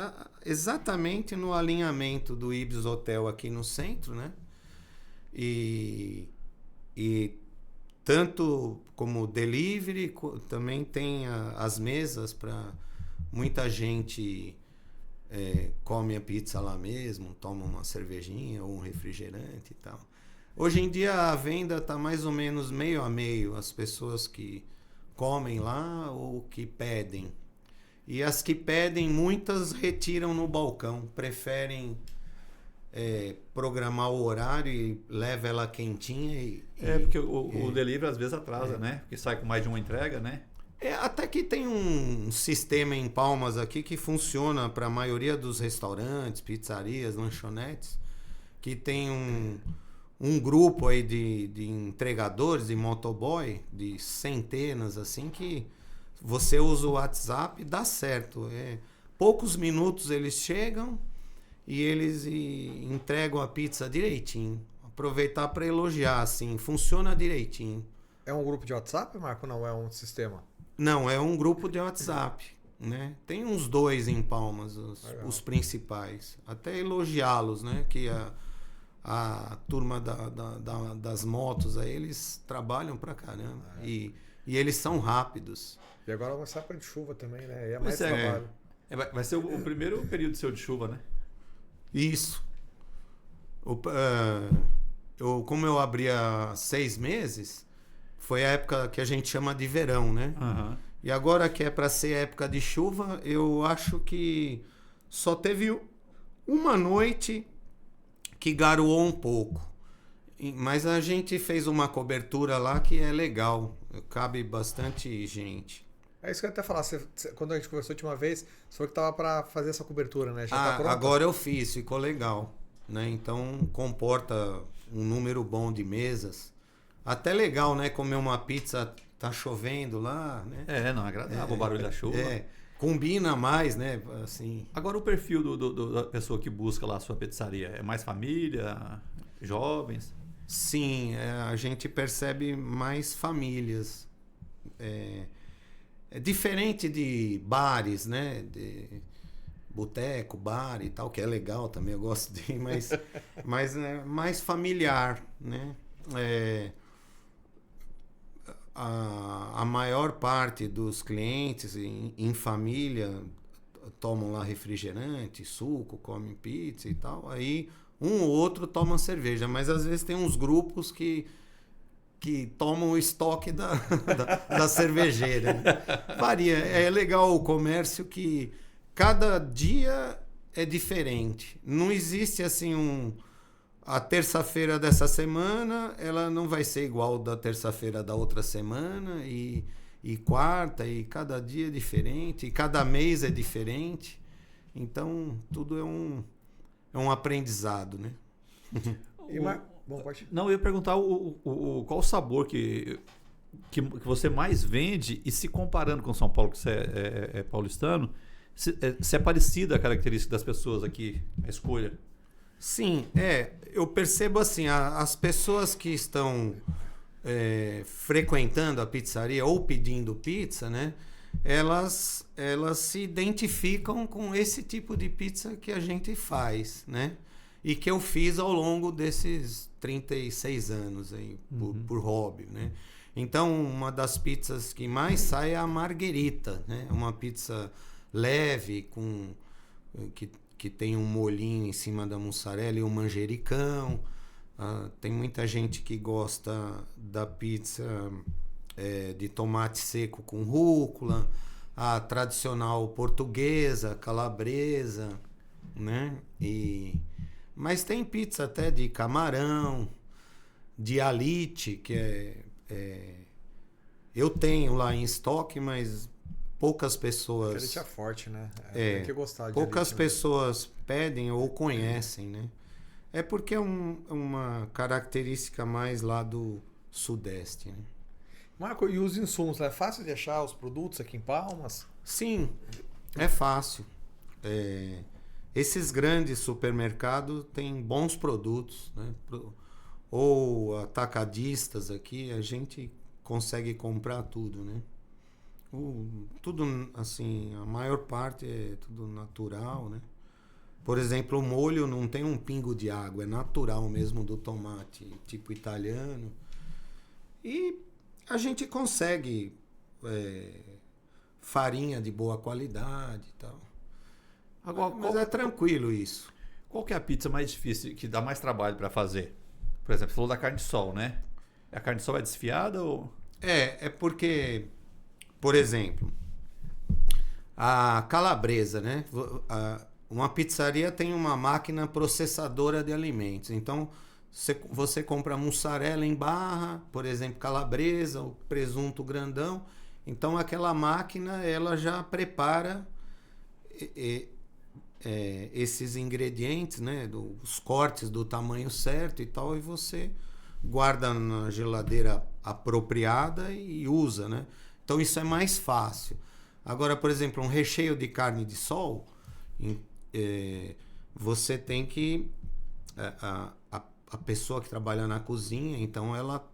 exatamente no alinhamento do Ibis Hotel aqui no centro, né? E tanto como delivery, também tem as mesas para muita gente come a pizza lá mesmo, toma uma cervejinha ou um refrigerante e tal. Hoje em dia a venda está mais ou menos meio a meio, as pessoas que comem lá ou que pedem. E as que pedem, muitas retiram no balcão, preferem programar o horário e leva ela quentinha. Porque o delivery às vezes atrasa, né? Porque sai com mais de uma entrega, né? Até que tem um sistema em Palmas aqui que funciona para a maioria dos restaurantes, pizzarias, lanchonetes, que tem um grupo aí de entregadores, de motoboy, de centenas, assim, que você usa o WhatsApp e dá certo. Poucos minutos eles chegam e eles entregam a pizza direitinho. Aproveitar para elogiar, assim, funciona direitinho. É um grupo de WhatsApp, Marco? Não, é um sistema? Não, é um grupo de WhatsApp, né? Tem uns 2 em Palmas, os principais. Até elogiá-los, né? Que a turma das motos, aí eles trabalham pra caramba. E eles são rápidos. E agora vai ser época de chuva também, né? É mais trabalho. Vai ser o primeiro período seu de chuva, né? Isso. Como eu abri há 6 meses, foi a época que a gente chama de verão, né? Uhum. E agora que é para ser época de chuva, eu acho que só teve uma noite que garoou um pouco. Mas a gente fez uma cobertura lá que é legal. Cabe bastante gente. É isso que eu ia até falar. Quando a gente conversou a última vez, você falou que tava para fazer essa cobertura, né? Já tá pronta? Agora eu fiz, ficou legal. Né? Então comporta um número bom de mesas. Até legal, né? Comer uma pizza, tá chovendo lá, né? Não é agradável o barulho da chuva. Combina mais, né? Assim. Agora o perfil da pessoa que busca lá a sua pizzaria, é mais família, jovens? Sim, a gente percebe mais famílias. É diferente de bares, né? De boteco, bar e tal, que é legal também, eu gosto de ir, mas é mais familiar, né? A maior parte dos clientes em família tomam lá refrigerante, suco, comem pizza e tal. Aí um ou outro toma cerveja, mas às vezes tem uns grupos que tomam o estoque da cervejeira. Né? Varia. É legal o comércio que cada dia é diferente. Não existe assim a terça-feira dessa semana, ela não vai ser igual da terça-feira da outra semana, e quarta, e cada dia é diferente, e cada mês é diferente. Então, tudo é um aprendizado, né? Não, eu ia perguntar qual o sabor que você mais vende, e se comparando com São Paulo, que você é paulistano, se é parecida a característica das pessoas aqui, a escolha. Sim, eu percebo assim, as pessoas que estão frequentando a pizzaria ou pedindo pizza, né? Elas se identificam com esse tipo de pizza que a gente faz, né? E que eu fiz ao longo desses 36 anos aí, por hobby, né? Então, uma das pizzas que mais sai é a marguerita, né? Uma pizza leve, que tem um molhinho em cima da mussarela e um manjericão. Tem muita gente que gosta da pizza de tomate seco com rúcula, a tradicional portuguesa, calabresa, né? Mas tem pizza até de camarão, de alite, que eu tenho lá em estoque, mas poucas pessoas... Alite é forte, né? Tem que gostar de poucas alite, pessoas pedem ou conhecem, né? É porque é uma característica mais lá do Sudeste, né? Marco, e os insumos? É fácil de achar os produtos aqui em Palmas? Sim, é fácil. Esses grandes supermercados têm bons produtos, né? Ou atacadistas aqui, a gente consegue comprar tudo, né? Tudo, assim, a maior parte é tudo natural, né? Por exemplo, o molho não tem um pingo de água, é natural mesmo do tomate, tipo italiano. E a gente consegue farinha de boa qualidade e tal. Agora, mas é tranquilo isso. Qual que é a pizza mais difícil, que dá mais trabalho para fazer? Por exemplo, você falou da carne de sol, né? A carne de sol é desfiada ou... É porque, por exemplo, a calabresa, né? Uma pizzaria tem uma máquina processadora de alimentos. Então, você compra mussarela em barra, por exemplo, calabresa, o presunto grandão. Então, aquela máquina, ela já prepara esses ingredientes, né? Os cortes do tamanho certo e tal, e você guarda na geladeira apropriada e usa, né? Então, isso é mais fácil. Agora, por exemplo, um recheio de carne de sol... você tem que a pessoa que trabalha na cozinha, então ela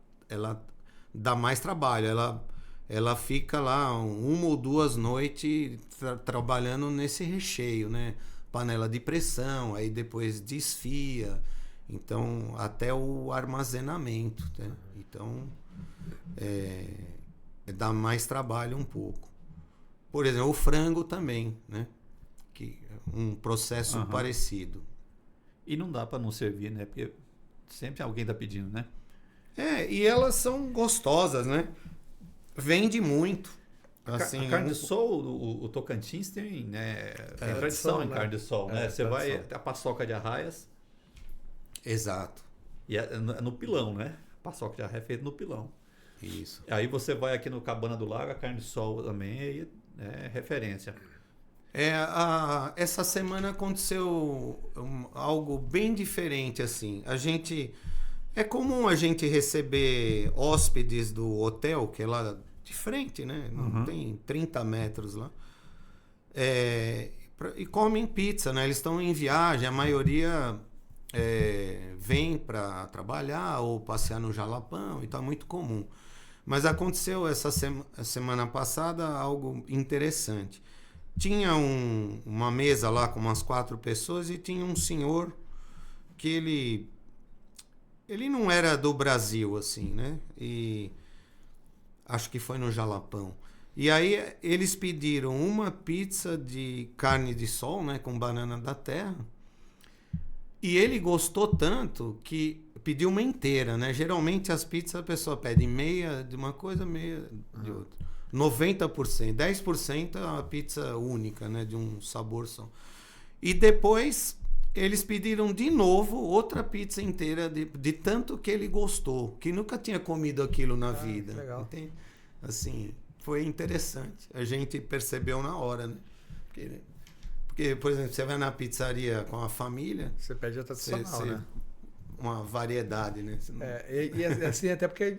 dá mais trabalho, ela fica lá 1 ou 2 noites trabalhando nesse recheio, né? Panela de pressão, aí depois desfia, Então, até o armazenamento, né? Então, dá mais trabalho um pouco. Por exemplo, o frango também, né? Que é um processo parecido. E não dá para não servir, né? Porque sempre alguém tá pedindo, né? E elas são gostosas, né? Vende muito. Assim, a carne de sol, o Tocantins tem, né? Tem tradição em carne de sol, né? Você vai a paçoca de arraias. Exato. E é no pilão, né? Paçoca de arraia é feita no pilão. Isso. Aí você vai aqui no Cabana do Lago, a carne de sol também é referência. Essa semana aconteceu algo bem diferente, assim. É comum a gente receber hóspedes do hotel, que é lá de frente, né? Não tem 30 metros lá. E comem pizza, né? Eles estão em viagem, a maioria vem para trabalhar ou passear no Jalapão, então é muito comum. Mas aconteceu essa semana passada algo interessante. Tinha uma mesa lá com umas 4 pessoas e tinha um senhor que ele não era do Brasil, assim, né? E acho que foi no Jalapão. E aí eles pediram uma pizza de carne de sol, né? Com banana da terra. E ele gostou tanto que pediu uma inteira, né? Geralmente as pizzas a pessoa pede meia de uma coisa, meia de outra. 90%, 10% é uma pizza única, né? De um sabor só. E depois eles pediram de novo outra pizza inteira de tanto que ele gostou, que nunca tinha comido aquilo na vida. Legal. Entende? Assim, foi interessante. A gente percebeu na hora, né? Porque, por exemplo, você vai na pizzaria com a família... Você pede a tradicional, né? Uma variedade, né? E assim, até porque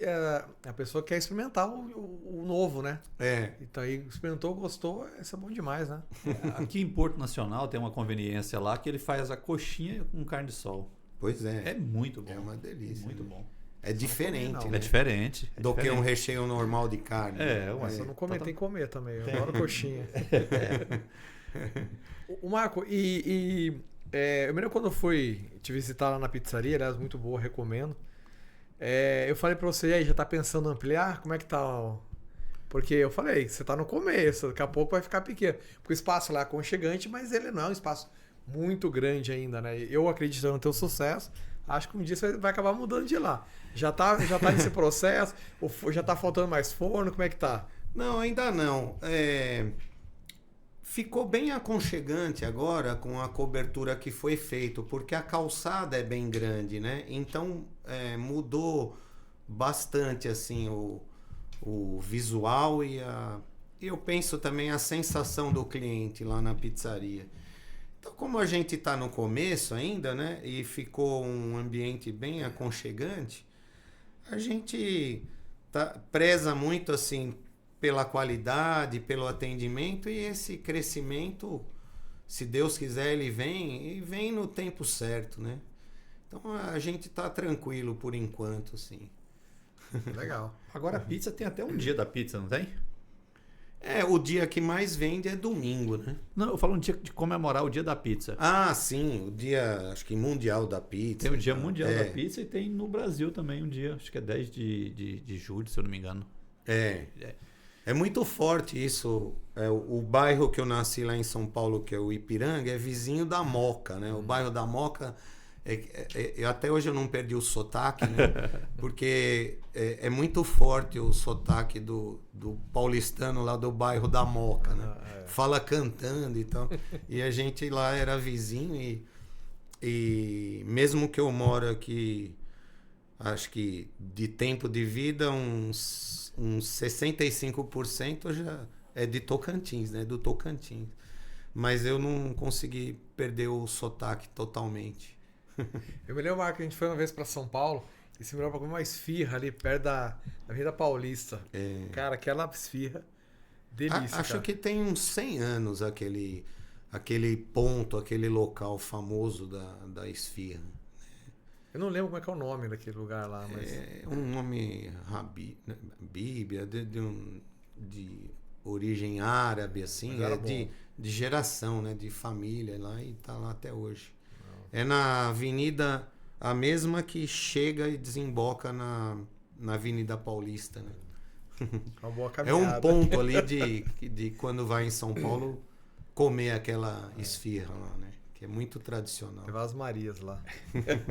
a pessoa quer experimentar o novo, né? Então aí experimentou, gostou, isso é bom demais, né? Aqui em Porto Nacional tem uma conveniência lá que ele faz a coxinha com carne de sol. Pois é. É muito bom. É uma delícia. Muito né? bom. É diferente, né? É diferente. Do que um recheio normal de carne. Mas eu não comentei em comer também. Eu adoro coxinha. O Marco, eu me lembro quando eu fui te visitar lá na pizzaria, aliás, muito boa, recomendo. Eu falei pra você, e aí, já tá pensando em ampliar? Como é que tá? Porque eu falei, você tá no começo, daqui a pouco vai ficar pequeno. Porque o espaço lá é aconchegante, mas ele não é um espaço muito grande ainda, né? Eu acredito no teu sucesso, acho que um dia você vai acabar mudando de lá. Já tá nesse processo? Ou já tá faltando mais forno? Como é que tá? Não, ainda não. Ficou bem aconchegante agora com a cobertura que foi feita, porque a calçada é bem grande, né? Então mudou bastante assim o visual e eu penso também a sensação do cliente lá na pizzaria. Então, como a gente está no começo ainda, né? E ficou um ambiente bem aconchegante, a gente preza muito assim pela qualidade, pelo atendimento, e esse crescimento, se Deus quiser, ele vem e vem no tempo certo, né? Então a gente tá tranquilo por enquanto, sim. Legal. Agora a pizza tem até um dia da pizza, não tem? O dia que mais vende é domingo, né? Não, eu falo um dia de comemorar o dia da pizza. Ah, sim, o dia, acho que mundial da pizza. Tem o dia mundial da pizza e tem no Brasil também um dia, acho que é 10 de julho, se eu não me engano. É muito forte isso. O bairro que eu nasci lá em São Paulo, que é o Ipiranga, é vizinho da Moca, né? O bairro da Moca, até hoje eu não perdi o sotaque, né? Porque é muito forte o sotaque do paulistano lá do bairro da Moca, né? Fala cantando e tal. E a gente lá era vizinho e mesmo que eu moro aqui, acho que de tempo de vida, uns 65% já é de Tocantins, né? Do Tocantins. Mas eu não consegui perder o sotaque totalmente. Eu me lembro, Marco, que a gente foi uma vez para São Paulo e se me lembra uma esfirra ali perto da Avenida Paulista. Cara, aquela esfirra, delícia. Acho que tem uns 100 anos aquele ponto, aquele local famoso da esfirra. Eu não lembro como é que é o nome daquele lugar lá, mas... É um nome Bíblia, de origem árabe, assim, de geração, né? De família lá, e tá lá até hoje. É na Avenida a mesma que chega e desemboca na Avenida Paulista, né? Uma boa É caminhada. um ponto ali de quando vai em São Paulo comer aquela esfirra lá, né? Que é muito tradicional. Levar as Marias lá.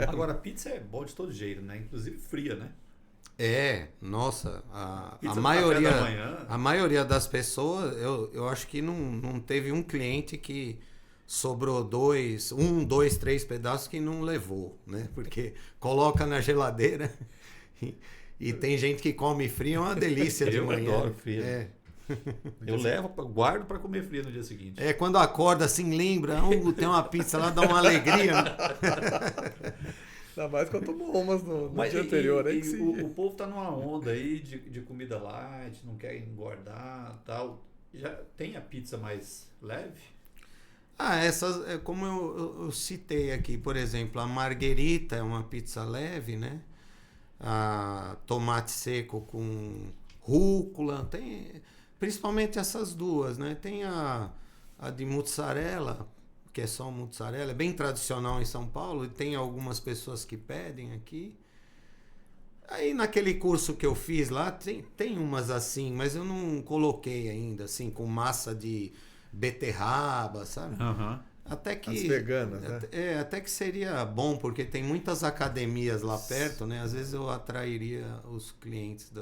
Agora, pizza é bom de todo jeito, né? Inclusive fria, né? Nossa, a Pizza do maioria, café da manhã. a maioria das pessoas, eu acho que não teve um cliente que sobrou 2, 3 pedaços que não levou, né? Porque coloca na geladeira e tem gente que come frio, é uma delícia de Eu manhã. adoro frio. Eu levo, guardo para comer frio no dia seguinte. Quando acorda assim, lembra, tem uma pizza lá, dá uma alegria. Né? Ainda mais que eu tomo umas no Mas dia anterior, né? o povo tá numa onda aí de comida light, não quer engordar tal. Já tem a pizza mais leve? Essas, como eu citei aqui, por exemplo, a marguerita é uma pizza leve, né? A tomate seco com rúcula, tem principalmente essas duas, né? Tem a de mussarela, que é só mussarela, é bem tradicional em São Paulo, e tem algumas pessoas que pedem aqui. Aí naquele curso que eu fiz lá, tem umas assim, mas eu não coloquei ainda, assim, com massa de beterraba, sabe? Uhum. Até que, as veganas, né? Até que seria bom, porque tem muitas academias lá perto, né? Às vezes eu atrairia os clientes,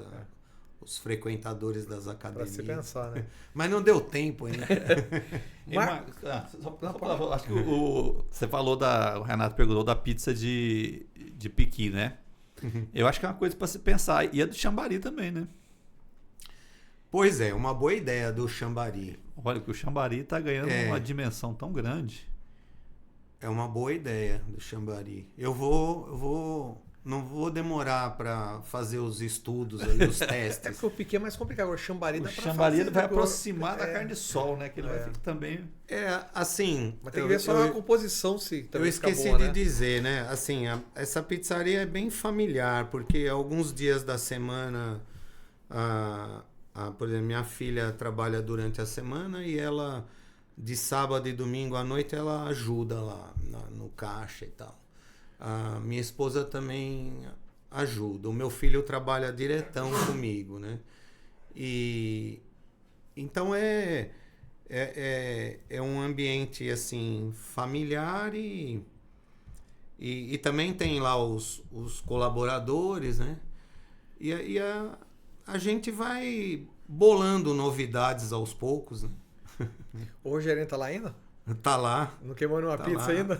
os frequentadores das academias. Pra se pensar, né? Mas não deu tempo ainda. Acho que você falou o Renato perguntou da pizza de piqui, né? Eu acho que é uma coisa para se pensar. E a do Chambari também, né? Pois é, uma boa ideia do Chambari. Olha que o Chambari está ganhando uma dimensão tão grande. É uma boa ideia do Chambari. Não vou demorar para fazer os estudos, ali, os testes. É porque o piqui é mais complicado. O Chambari dá pra fazer. O Chambari vai aproximar da carne de sol, né? Que ele vai ficar também... Assim... Mas tem que ver só a composição se também eu esqueci boa, de né? dizer, né? Assim, essa pizzaria é bem familiar, porque alguns dias da semana... por exemplo, minha filha trabalha durante a semana e ela, de sábado e domingo à noite, ela ajuda lá no caixa e tal. A minha esposa também ajuda. O meu filho trabalha diretão comigo, né? E então é um ambiente assim familiar e também tem lá os colaboradores, né? E a gente vai bolando novidades aos poucos, né? O gerente tá lá ainda? Tá lá. Não queimou nenhuma pizza ainda?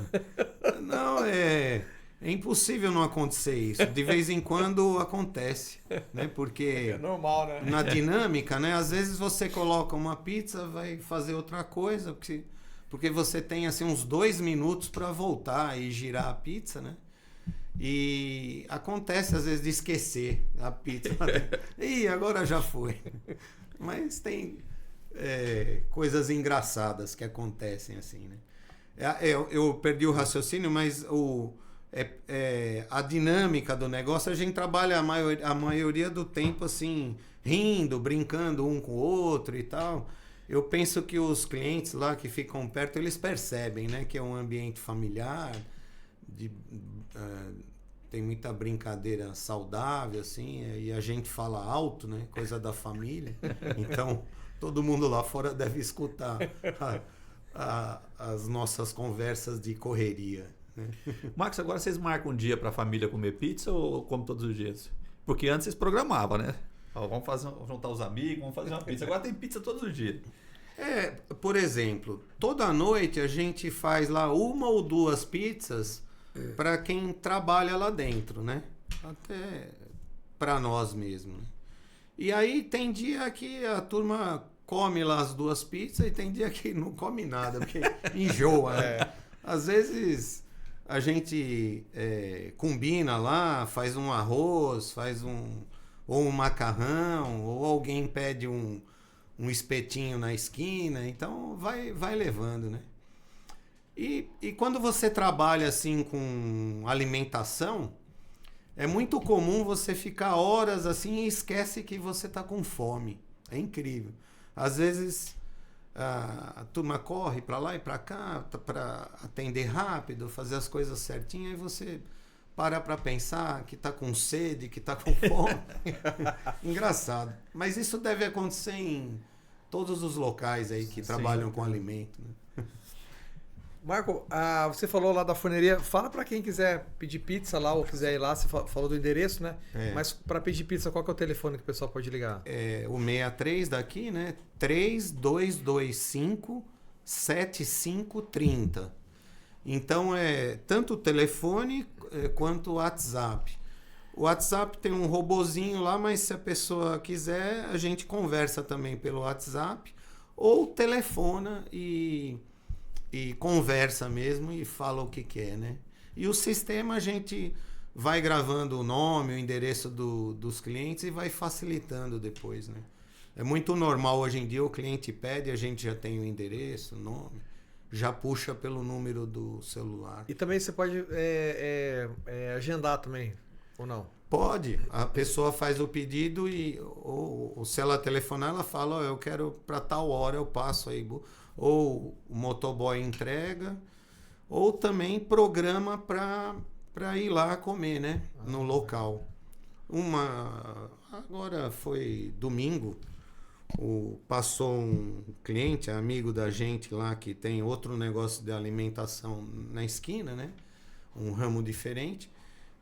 Não, é impossível não acontecer isso. De vez em quando acontece, né? Porque é normal, né? Na dinâmica, né? Às vezes você coloca uma pizza, vai fazer outra coisa, porque você tem assim uns 2 minutos para voltar e girar a pizza, né? E acontece às vezes de esquecer a pizza. Ih, agora já foi. Mas tem coisas engraçadas que acontecem assim, né? Eu perdi o raciocínio, mas a dinâmica do negócio, a gente trabalha a maioria do tempo assim, rindo, brincando um com o outro e tal. Eu penso que os clientes lá que ficam perto, eles percebem, né, que é um ambiente familiar, tem muita brincadeira saudável, assim, e a gente fala alto, né, coisa da família. Então, todo mundo lá fora deve escutar as nossas conversas de correria, né? Marcos, agora vocês marcam um dia para a família comer pizza ou come todos os dias? Porque antes vocês programavam, né? Vamos juntar os amigos, vamos fazer uma pizza. Agora tem pizza todos os dias. Por exemplo, toda noite a gente faz lá 1 ou 2 pizzas para quem trabalha lá dentro, né? Até para nós mesmos. Né? E aí tem dia que a turma come lá as 2 pizzas e tem dia que não come nada, porque enjoa, né? Às vezes a gente combina lá, faz um arroz, ou um macarrão, ou alguém pede um espetinho na esquina, então vai levando, né? E quando você trabalha assim com alimentação, é muito comum você ficar horas assim e esquece que você está com fome. É incrível. Às vezes a turma corre para lá e para cá para atender rápido, fazer as coisas certinho, e você para pensar que tá com sede, que tá com fome. Engraçado. Mas isso deve acontecer em todos os locais aí que trabalham com alimento, né? Marco, você falou lá da forneria. Fala para quem quiser pedir pizza lá ou quiser ir lá. Você falou do endereço, né? Mas para pedir pizza, qual que é o telefone que o pessoal pode ligar? É o 63 daqui, né? 3225 7530. Então é tanto o telefone quanto o WhatsApp. O WhatsApp tem um robozinho lá, mas se a pessoa quiser, a gente conversa também pelo WhatsApp ou telefona e conversa mesmo e fala o que quer, né? E o sistema a gente vai gravando o nome, o endereço dos clientes e vai facilitando depois, né? É muito normal hoje em dia, o cliente pede, a gente já tem o endereço, o nome, já puxa pelo número do celular. E também você pode agendar também, ou não? Pode. A pessoa faz o pedido ou se ela telefonar, ela fala, eu quero para tal hora, eu passo aí. Ou o motoboy entrega, ou também programa para ir lá comer, né? No local. Agora foi domingo, passou um cliente, amigo da gente lá, que tem outro negócio de alimentação na esquina, né? Um ramo diferente.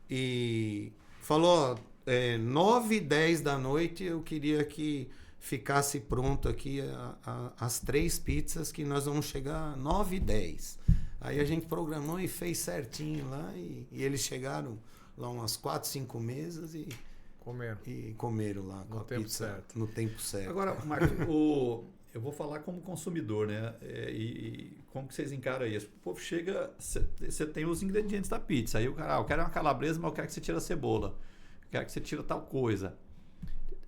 E falou, 9h10 da noite eu queria que ficasse pronto aqui as 3 pizzas que nós vamos chegar 9h10. Aí a gente programou e fez certinho lá e eles chegaram lá umas 4, 5 mesas e comeram lá com a pizza certo. No tempo certo. Agora, Marcos, eu vou falar como consumidor, né? E como que vocês encaram isso? O povo chega, você tem os ingredientes da pizza, aí o cara, eu quero uma calabresa, mas eu quero que você tire a cebola, eu quero que você tire tal coisa.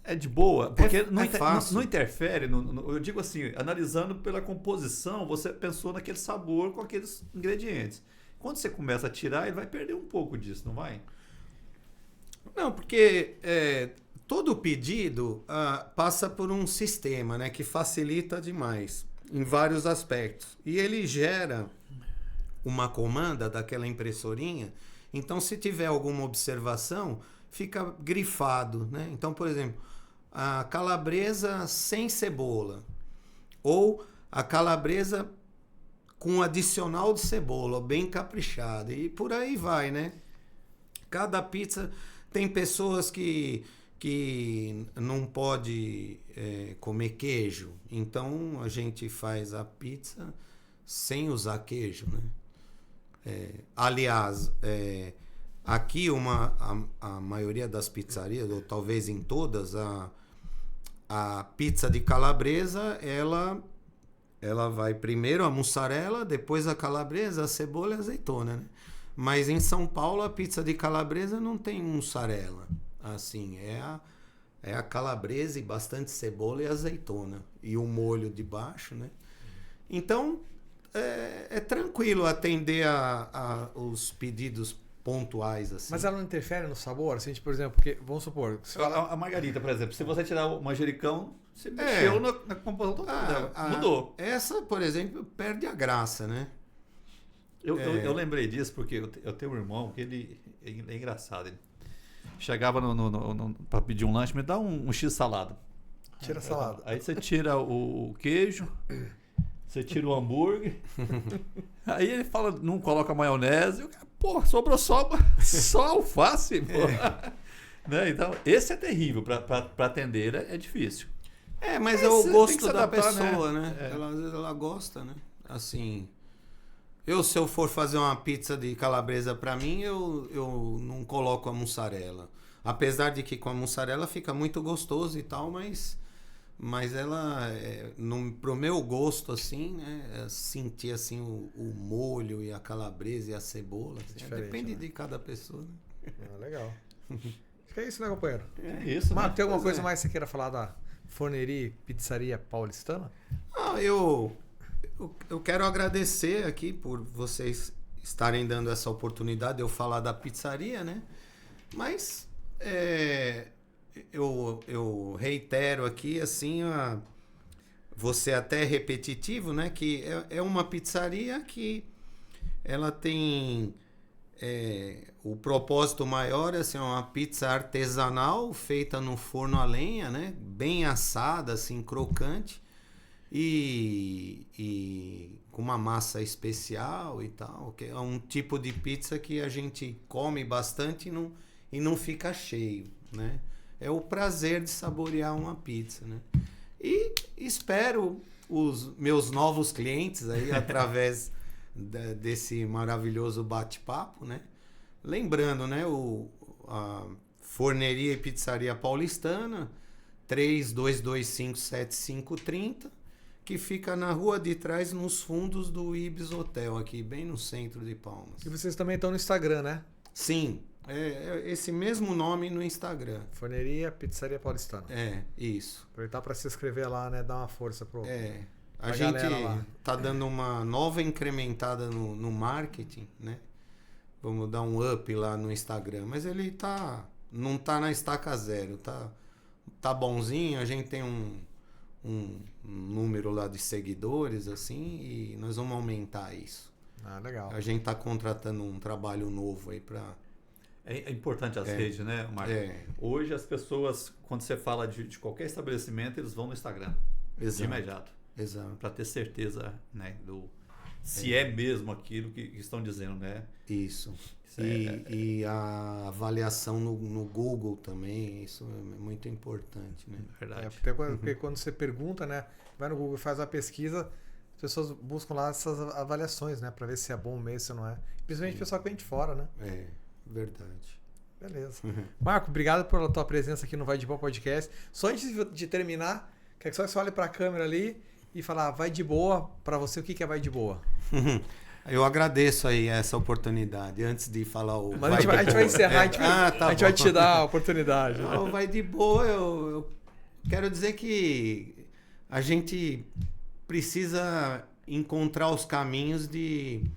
É de boa, porque não interfere, eu digo assim, analisando pela composição, você pensou naquele sabor com aqueles ingredientes. Quando você começa a tirar, ele vai perder um pouco disso, não vai? Não, porque todo pedido passa por um sistema, né, que facilita demais em vários aspectos. E ele gera uma comanda daquela impressorinha, então se tiver alguma observação, fica grifado, né? Então, por exemplo, a calabresa sem cebola ou a calabresa com adicional de cebola, bem caprichada, e por aí vai, né? Cada pizza tem pessoas que não pode comer queijo, então a gente faz a pizza sem usar queijo, né? Aliás, aqui a maioria das pizzarias, ou talvez em todas, a pizza de calabresa, ela vai primeiro a mussarela, depois a calabresa, a cebola e a azeitona, né? Mas em São Paulo a pizza de calabresa não tem mussarela. Assim, é a calabresa e bastante cebola e azeitona. E o molho de baixo, né? Então, é tranquilo atender os pedidos pontuais, assim. Mas ela não interfere no sabor? Assim, por exemplo, porque, vamos supor... A margarita, por exemplo, se você tirar o manjericão, você mexeu na composição dela. Mudou. Essa, por exemplo, perde a graça, né? Eu lembrei disso porque eu tenho um irmão que ele é engraçado. Ele chegava para pedir um lanche, me dá um X-salada. Tira a salada. Aí você tira o queijo, você tira o hambúrguer. Aí ele fala, não coloca maionese. Eu, pô, sobrou só alface. Né? Então, esse é terrível. Para atender é difícil. Mas é o gosto da pessoa, né? Às vezes ela gosta, né? Assim... se eu for fazer uma pizza de calabresa para mim, eu não coloco a mussarela. Apesar de que com a mussarela fica muito gostoso e tal, mas ela, pro meu gosto, assim, né, sentir assim o molho e a calabresa e a cebola. Assim, depende, né, de cada pessoa. Né? Legal. Acho que é isso, né, companheiro? É isso. Mas tem alguma coisa mais que você queira falar da forneria e pizzaria paulistana? Eu quero agradecer aqui por vocês estarem dando essa oportunidade de eu falar da pizzaria, né? Mas eu reitero aqui, assim, você até repetitivo, né? Que é uma pizzaria que ela tem o propósito maior é assim, uma pizza artesanal feita no forno a lenha, né? Bem assada, assim, crocante e com uma massa especial e tal, que é um tipo de pizza que a gente come bastante e não fica cheio, né? É o prazer de saborear uma pizza, né? E espero os meus novos clientes aí através desse maravilhoso bate-papo, né? Lembrando, né? A Forneria e Pizzaria Paulistana, 32257530, que fica na rua de trás, nos fundos do Ibis Hotel, aqui, bem no centro de Palmas. E vocês também estão no Instagram, né? Sim, é esse mesmo nome no Instagram. Forneria Pizzaria Paulistana. Isso. Aproveitar para se inscrever lá, né? Dar uma força pro... A gente tá dando uma nova incrementada no marketing, né? Vamos dar um up lá no Instagram. Mas ele não tá na estaca zero. Tá bonzinho. A gente tem um número lá de seguidores, assim, e nós vamos aumentar isso. Legal. A gente tá contratando um trabalho novo aí pra... É importante as redes, né, Marco? Hoje as pessoas, quando você fala de qualquer estabelecimento, eles vão no Instagram. Exato. De imediato. Exato. Para ter certeza, né, se é mesmo aquilo que estão dizendo, né? Isso. E a avaliação no Google também, isso é muito importante, né? Verdade. Porque quando você pergunta, né, vai no Google e faz uma pesquisa, as pessoas buscam lá essas avaliações, né, para ver se é bom mesmo, se não é. Principalmente o pessoal que vem de fora, né? Verdade. Beleza. Marco, obrigado pela tua presença aqui no Vai de Boa Podcast. Só antes de terminar, quero que só você olhe para a câmera ali e falar, vai de boa, para você, o que é vai de boa? Eu agradeço aí essa oportunidade. Antes de falar o... Mas a gente vai encerrar, a gente vai te dar a oportunidade. Não, vai de boa, eu quero dizer que a gente precisa encontrar os caminhos de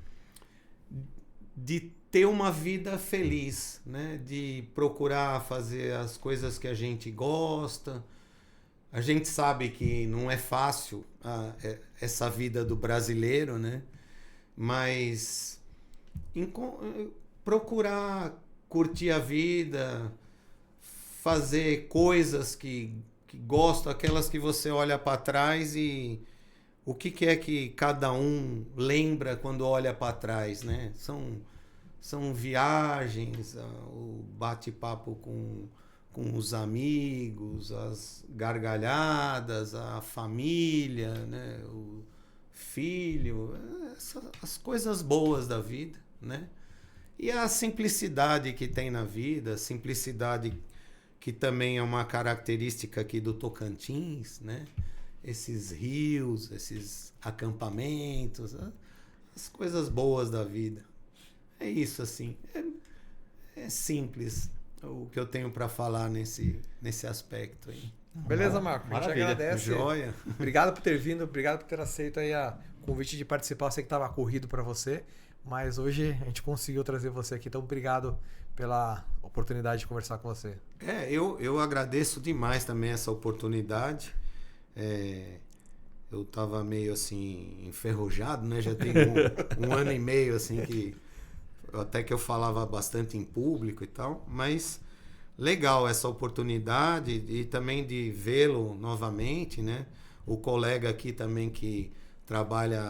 ter uma vida feliz, né? De procurar fazer as coisas que a gente gosta. A gente sabe que não é fácil essa vida do brasileiro, né? Mas procurar curtir a vida, fazer coisas que gosto, aquelas que você olha para trás e o que é que cada um lembra quando olha para trás, né? São viagens, o bate-papo com os amigos, as gargalhadas, a família, né? O filho, as coisas boas da vida, né? E a simplicidade que tem na vida, a simplicidade que também é uma característica aqui do Tocantins, né? Esses rios, esses acampamentos, as coisas boas da vida. É isso, assim. É simples o que eu tenho para falar nesse aspecto aí. Beleza, Marco. A gente agradece. Joia. Obrigado por ter vindo, obrigado por ter aceito aí o convite de participar. Eu sei que estava corrido para você, mas hoje a gente conseguiu trazer você aqui. Então, obrigado pela oportunidade de conversar com você. Eu agradeço demais também essa oportunidade. Eu estava meio assim enferrujado, né? Já tem um ano e meio assim que até que eu falava bastante em público e tal, mas legal essa oportunidade e também de vê-lo novamente, né? O colega aqui também que trabalha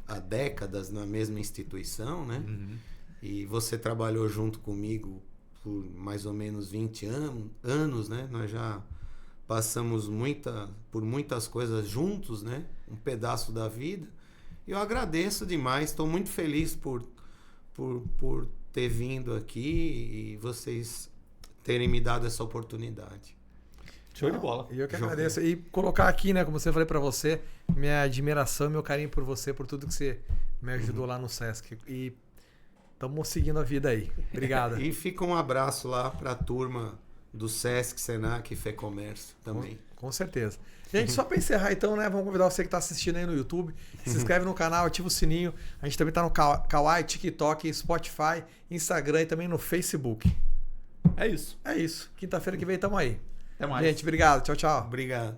há décadas na mesma instituição, né? Uhum. E você trabalhou junto comigo por mais ou menos 20 anos, né? Nós já passamos por muitas coisas juntos, né? Um pedaço da vida. E eu agradeço demais, estou muito feliz por ter vindo aqui e vocês terem me dado essa oportunidade. Show de bola. E eu que agradeço. E colocar aqui, né, como eu falei para você, minha admiração, meu carinho por você, por tudo que você me ajudou lá no Sesc. E estamos seguindo a vida aí. Obrigado. E fica um abraço lá para a turma do Sesc, Senac e Fecomércio também. Com certeza. Gente, só para encerrar então, né? Vamos convidar você que está assistindo aí no YouTube. Se inscreve no canal, ativa o sininho. A gente também está no Kawaii, TikTok, Spotify, Instagram e também no Facebook. É isso. É isso. Quinta-feira que vem estamos aí. Até mais. Gente, obrigado. Tchau, tchau. Obrigado.